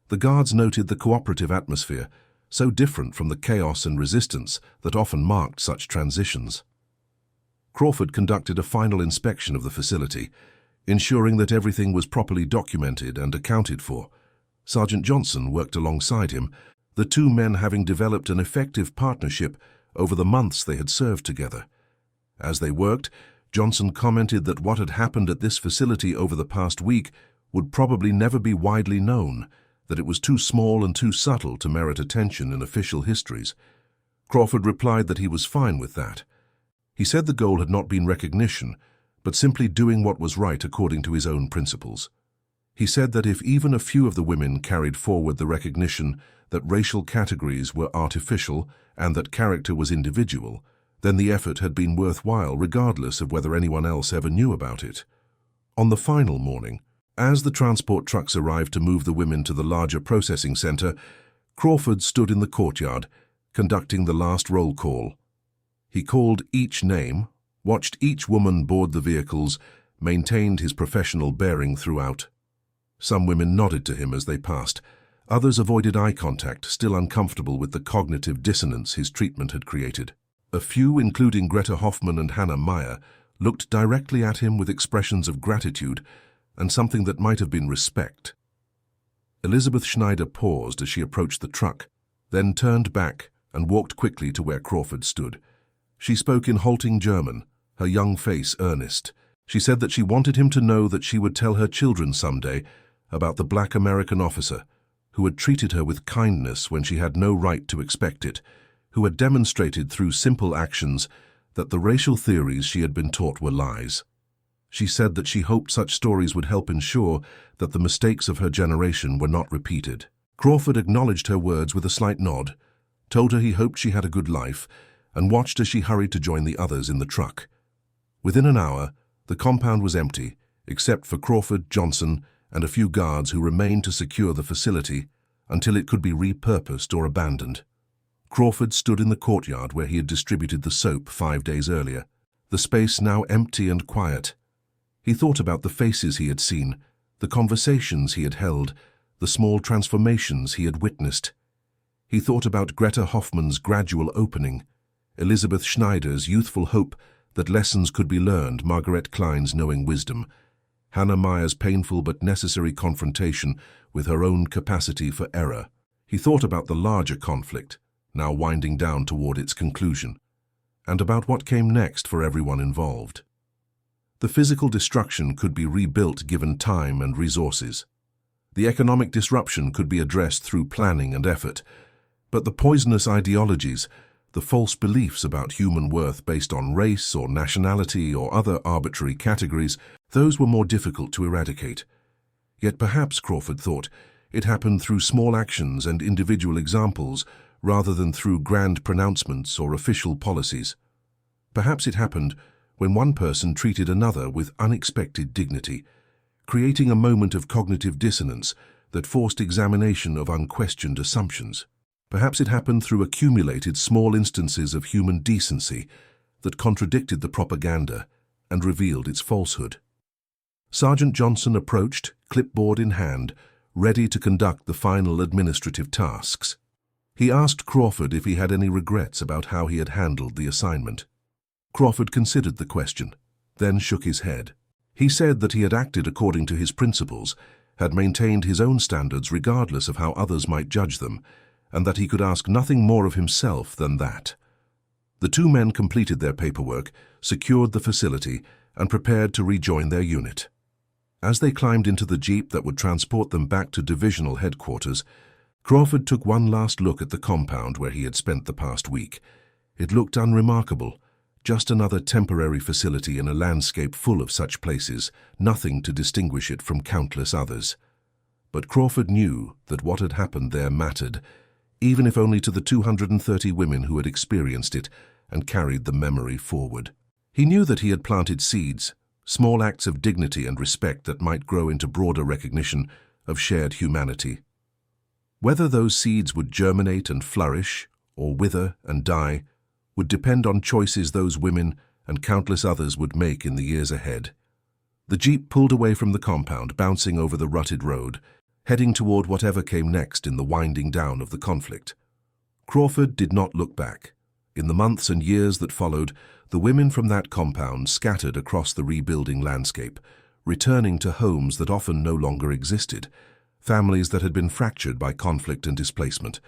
The guards noted the cooperative atmosphere, so different from the chaos and resistance that often marked such transitions. Crawford conducted a final inspection of the facility, ensuring that everything was properly documented and accounted for. Sergeant Johnson worked alongside him, the two men having developed an effective partnership over the months they had served together. As they worked, Johnson commented that what had happened at this facility over the past week would probably never be widely known, that it was too small and too subtle to merit attention in official histories. Crawford replied that he was fine with that. He said the goal had not been recognition, but simply doing what was right according to his own principles. He said that if even a few of the women carried forward the recognition that racial categories were artificial and that character was individual, then the effort had been worthwhile regardless of whether anyone else ever knew about it. On the final morning, as the transport trucks arrived to move the women to the larger processing center, Crawford stood in the courtyard, conducting the last roll call. He called each name, watched each woman board the vehicles, maintained his professional bearing throughout. Some women nodded to him as they passed. Others avoided eye contact, still uncomfortable with the cognitive dissonance his treatment had created. A few, including Greta Hoffman and Hannah Meyer, looked directly at him with expressions of gratitude and something that might have been respect. Elizabeth Schneider paused as she approached the truck, then turned back and walked quickly to where Crawford stood. She spoke in halting German, her young face earnest. She said that she wanted him to know that she would tell her children someday about the black American officer who had treated her with kindness when she had no right to expect it, who had demonstrated through simple actions that the racial theories she had been taught were lies. She said that she hoped such stories would help ensure that the mistakes of her generation were not repeated. Crawford acknowledged her words with a slight nod, told her he hoped she had a good life, and watched as she hurried to join the others in the truck. Within an hour, the compound was empty, except for Crawford, Johnson, and a few guards who remained to secure the facility until it could be repurposed or abandoned. Crawford stood in the courtyard where he had distributed the soap 5 days earlier, the space now empty and quiet. He thought about the faces he had seen, the conversations he had held, the small transformations he had witnessed. He thought about Greta Hoffman's gradual opening, Elizabeth Schneider's youthful hope that lessons could be learned, Margaret Klein's knowing wisdom, Hannah Meyer's painful but necessary confrontation with her own capacity for error. He thought about the larger conflict, now winding down toward its conclusion, and about what came next for everyone involved. The physical destruction could be rebuilt given time and resources. The economic disruption could be addressed through planning and effort, but the poisonous ideologies, the false beliefs about human worth based on race or nationality or other arbitrary categories, those were more difficult to eradicate. Yet perhaps, Crawford thought, it happened through small actions and individual examples rather than through grand pronouncements or official policies. Perhaps it happened when one person treated another with unexpected dignity, creating a moment of cognitive dissonance that forced examination of unquestioned assumptions. Perhaps it happened through accumulated small instances of human decency that contradicted the propaganda and revealed its falsehood. Sergeant Johnson approached, clipboard in hand, ready to conduct the final administrative tasks. He asked Crawford if he had any regrets about how he had handled the assignment. Crawford considered the question, then shook his head. He said that he had acted according to his principles, had maintained his own standards regardless of how others might judge them, and that he could ask nothing more of himself than that. The two men completed their paperwork, secured the facility, and prepared to rejoin their unit. As they climbed into the jeep that would transport them back to divisional headquarters, Crawford took one last look at the compound where he had spent the past week. It looked unremarkable, just another temporary facility in a landscape full of such places, nothing to distinguish it from countless others. But Crawford knew that what had happened there mattered, even if only to the 230 women who had experienced it and carried the memory forward. He knew that he had planted seeds, small acts of dignity and respect that might grow into broader recognition of shared humanity. Whether those seeds would germinate and flourish, or wither and die, would depend on choices those women and countless others would make in the years ahead. The jeep pulled away from the compound, bouncing over the rutted road, heading toward whatever came next in the winding down of the conflict. Crawford did not look back. In the months and years that followed, the women from that compound scattered across the rebuilding landscape, returning to homes that often no longer existed, families that had been fractured by conflict and displacement,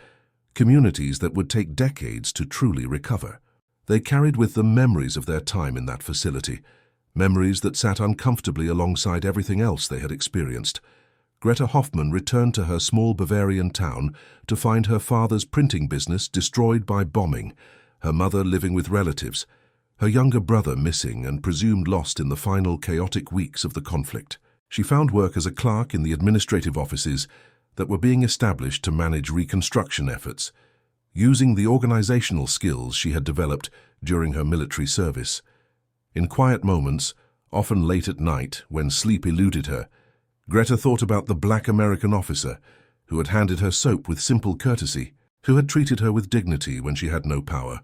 communities that would take decades to truly recover. They carried with them memories of their time in that facility, memories that sat uncomfortably alongside everything else they had experienced. Greta Hoffmann returned to her small Bavarian town to find her father's printing business destroyed by bombing, her mother living with relatives, her younger brother missing and presumed lost in the final chaotic weeks of the conflict. She found work as a clerk in the administrative offices that were being established to manage reconstruction efforts, using the organizational skills she had developed during her military service. In quiet moments, often late at night when sleep eluded her, Greta thought about the black American officer who had handed her soap with simple courtesy, who had treated her with dignity when she had no power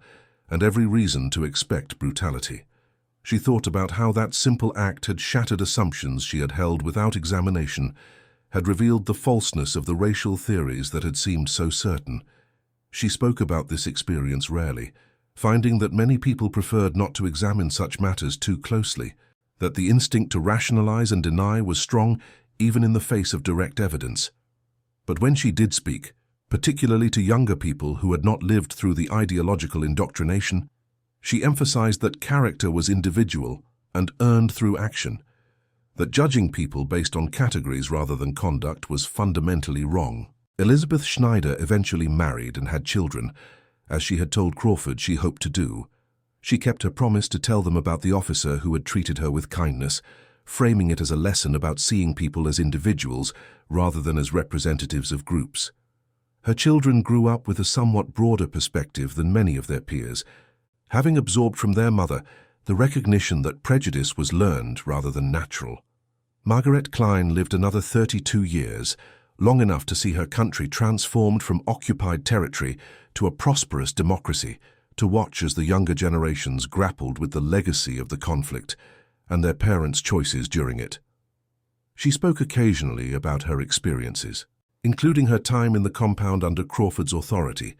and every reason to expect brutality. She thought about how that simple act had shattered assumptions she had held without examination, had revealed the falseness of the racial theories that had seemed so certain. She spoke about this experience rarely, finding that many people preferred not to examine such matters too closely, that the instinct to rationalize and deny was strong even in the face of direct evidence. But when she did speak, particularly to younger people who had not lived through the ideological indoctrination, she emphasized that character was individual and earned through action, that judging people based on categories rather than conduct was fundamentally wrong. Elizabeth Schneider eventually married and had children, as she had told Crawford she hoped to do. She kept her promise to tell them about the officer who had treated her with kindness, framing it as a lesson about seeing people as individuals rather than as representatives of groups. Her children grew up with a somewhat broader perspective than many of their peers, having absorbed from their mother the recognition that prejudice was learned rather than natural. Margaret Klein lived another 32 years, long enough to see her country transformed from occupied territory to a prosperous democracy, to watch as the younger generations grappled with the legacy of the conflict and their parents' choices during it. She spoke occasionally about her experiences, including her time in the compound under Crawford's authority,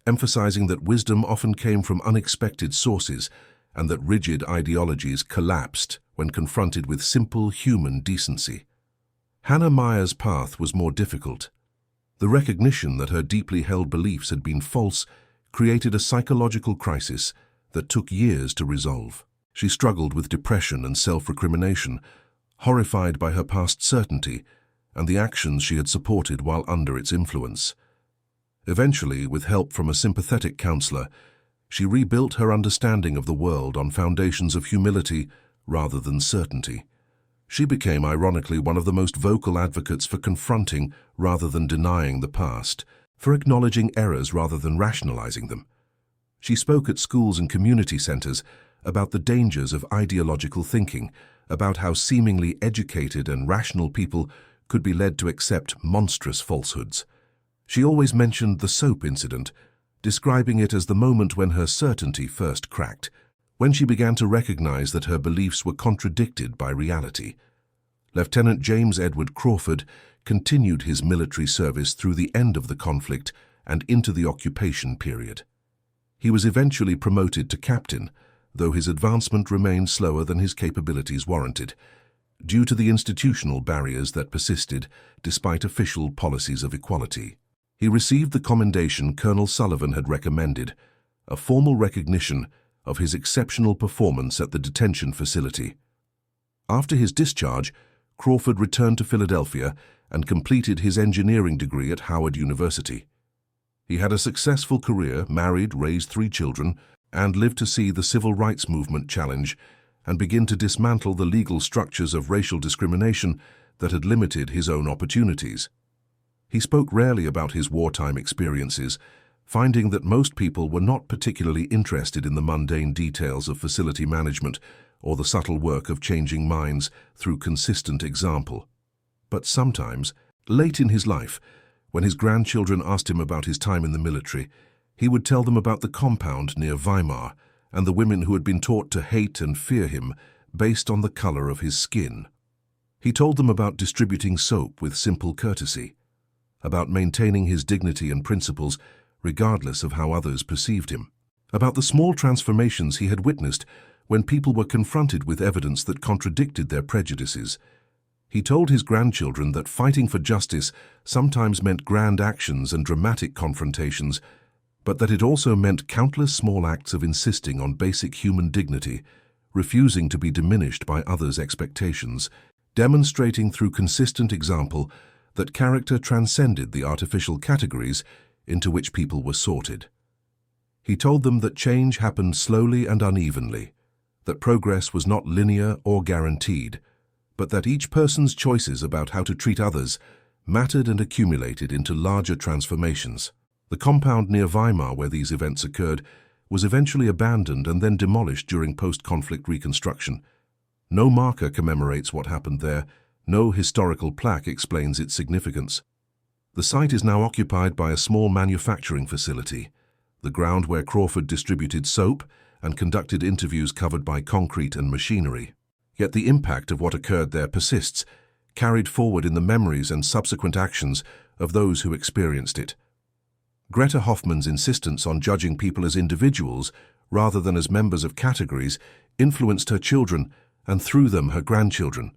emphasizing that wisdom often came from unexpected sources and that rigid ideologies collapsed when confronted with simple human decency. Hannah Meyer's path was more difficult. The recognition that her deeply held beliefs had been false created a psychological crisis that took years to resolve. She struggled with depression and self-recrimination, horrified by her past certainty and the actions she had supported while under its influence. Eventually, with help from a sympathetic counselor, she rebuilt her understanding of the world on foundations of humility rather than certainty. She became, ironically, one of the most vocal advocates for confronting rather than denying the past, for acknowledging errors rather than rationalizing them. She spoke at schools and community centers about the dangers of ideological thinking, about how seemingly educated and rational people could be led to accept monstrous falsehoods. She always mentioned the soap incident, describing it as the moment when her certainty first cracked, when she began to recognize that her beliefs were contradicted by reality. Lieutenant James Edward Crawford continued his military service through the end of the conflict and into the occupation period. He was eventually promoted to captain, though his advancement remained slower than his capabilities warranted, due to the institutional barriers that persisted despite official policies of equality. He received the commendation Colonel Sullivan had recommended, a formal recognition of his exceptional performance at the detention facility. After his discharge, Crawford returned to Philadelphia and completed his engineering degree at Howard University. He had a successful career, married, raised 3 children, and live to see the civil rights movement challenge and begin to dismantle the legal structures of racial discrimination that had limited his own opportunities. He spoke rarely about his wartime experiences, finding that most people were not particularly interested in the mundane details of facility management or the subtle work of changing minds through consistent example. But sometimes, late in his life, when his grandchildren asked him about his time in the military, he would tell them about the compound near Weimar and the women who had been taught to hate and fear him based on the color of his skin. He told them about distributing soap with simple courtesy, about maintaining his dignity and principles regardless of how others perceived him, about the small transformations he had witnessed when people were confronted with evidence that contradicted their prejudices. He told his grandchildren that fighting for justice sometimes meant grand actions and dramatic confrontations, but that it also meant countless small acts of insisting on basic human dignity, refusing to be diminished by others' expectations, demonstrating through consistent example that character transcended the artificial categories into which people were sorted. He told them that change happened slowly and unevenly, that progress was not linear or guaranteed, but that each person's choices about how to treat others mattered and accumulated into larger transformations. The compound near Weimar where these events occurred was eventually abandoned and then demolished during post-conflict reconstruction. No marker commemorates what happened there, no historical plaque explains its significance. The site is now occupied by a small manufacturing facility, the ground where Crawford distributed soap and conducted interviews covered by concrete and machinery. Yet the impact of what occurred there persists, carried forward in the memories and subsequent actions of those who experienced it. Greta Hoffmann's insistence on judging people as individuals rather than as members of categories influenced her children and through them her grandchildren.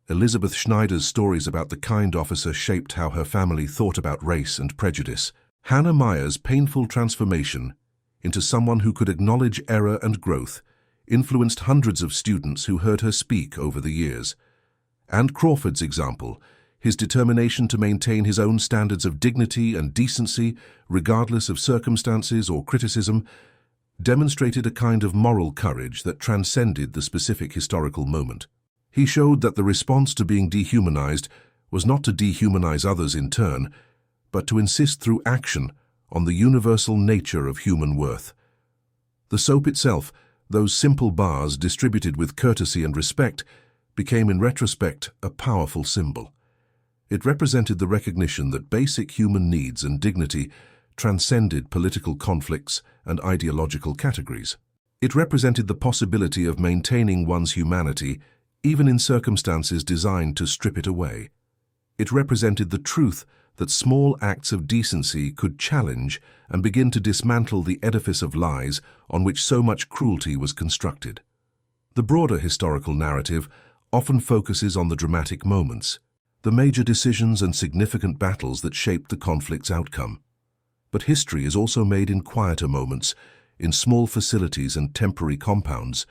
Elizabeth Schneider's stories about the kind officer shaped how her family thought about race and prejudice. Hannah Meyer's painful transformation into someone who could acknowledge error and growth influenced hundreds of students who heard her speak over the years. And Crawford's example, his determination to maintain his own standards of dignity and decency, regardless of circumstances or criticism, demonstrated a kind of moral courage that transcended the specific historical moment. He showed that the response to being dehumanized was not to dehumanize others in turn, but to insist through action on the universal nature of human worth. The soap itself, those simple bars distributed with courtesy and respect, became in retrospect a powerful symbol. It represented the recognition that basic human needs and dignity transcended political conflicts and ideological categories. It represented the possibility of maintaining one's humanity even in circumstances designed to strip it away. It represented the truth that small acts of decency could challenge and begin to dismantle the edifice of lies on which so much cruelty was constructed. The broader historical narrative often focuses on the dramatic moments, the major decisions and significant battles that shaped the conflict's outcome. But history is also made in quieter moments, in small facilities and temporary compounds,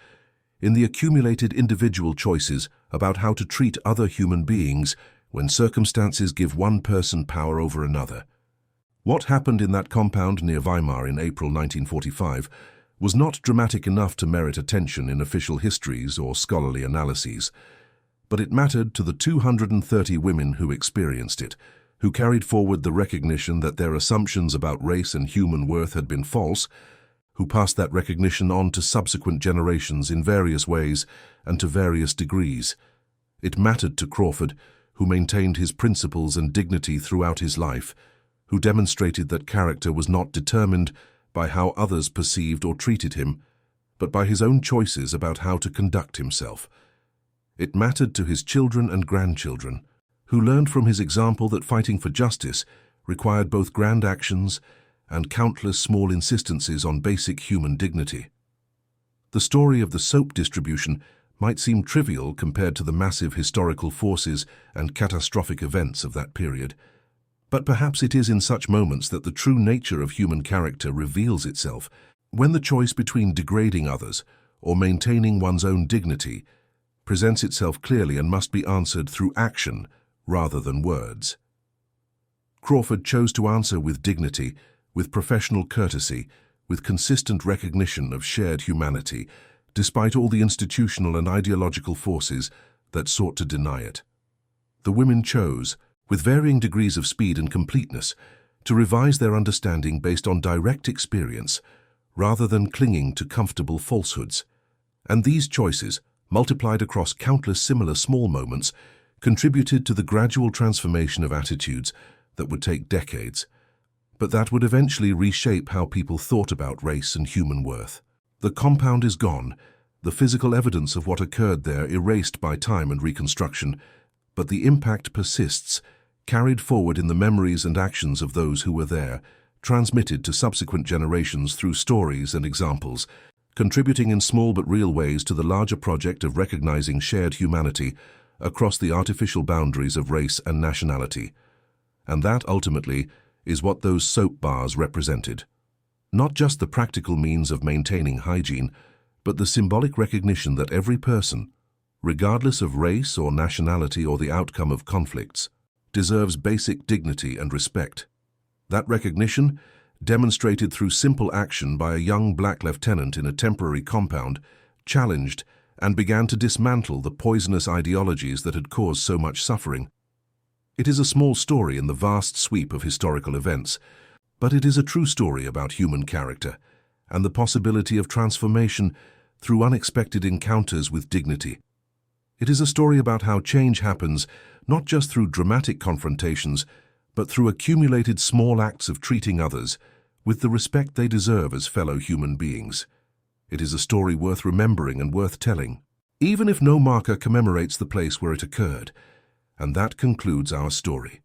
in the accumulated individual choices about how to treat other human beings when circumstances give one person power over another. What happened in that compound near Weimar in April 1945 was not dramatic enough to merit attention in official histories or scholarly analyses, but it mattered to the 230 women who experienced it, who carried forward the recognition that their assumptions about race and human worth had been false, who passed that recognition on to subsequent generations in various ways and to various degrees. It mattered to Crawford, who maintained his principles and dignity throughout his life, who demonstrated that character was not determined by how others perceived or treated him, but by his own choices about how to conduct himself. It mattered to his children and grandchildren, who learned from his example that fighting for justice required both grand actions and countless small insistences on basic human dignity. The story of the soap distribution might seem trivial compared to the massive historical forces and catastrophic events of that period, but perhaps it is in such moments that the true nature of human character reveals itself, when the choice between degrading others or maintaining one's own dignity presents itself clearly and must be answered through action rather than words. Crawford chose to answer with dignity, with professional courtesy, with consistent recognition of shared humanity, despite all the institutional and ideological forces that sought to deny it. The women chose, with varying degrees of speed and completeness, to revise their understanding based on direct experience, rather than clinging to comfortable falsehoods. And these choices, multiplied across countless similar small moments, contributed to the gradual transformation of attitudes that would take decades, but that would eventually reshape how people thought about race and human worth. The compound is gone, the physical evidence of what occurred there erased by time and reconstruction, but the impact persists, carried forward in the memories and actions of those who were there, transmitted to subsequent generations through stories and examples, contributing in small but real ways to the larger project of recognizing shared humanity across the artificial boundaries of race and nationality. And that, ultimately, is what those soap bars represented. Not just the practical means of maintaining hygiene, but the symbolic recognition that every person, regardless of race or nationality or the outcome of conflicts, deserves basic dignity and respect. That recognition, demonstrated through simple action by a young black lieutenant in a temporary compound, challenged and began to dismantle the poisonous ideologies that had caused so much suffering. It is a small story in the vast sweep of historical events, but it is a true story about human character and the possibility of transformation through unexpected encounters with dignity. It is a story about how change happens not just through dramatic confrontations, but through accumulated small acts of treating others with the respect they deserve as fellow human beings. It is a story worth remembering and worth telling, even if no marker commemorates the place where it occurred. And that concludes our story.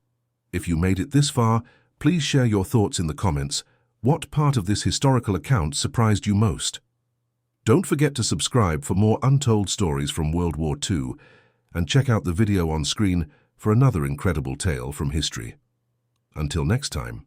If you made it this far, please share your thoughts in the comments. What part of this historical account surprised you most? Don't forget to subscribe for more untold stories from World War II, and check out the video on screen for another incredible tale from history. Until next time.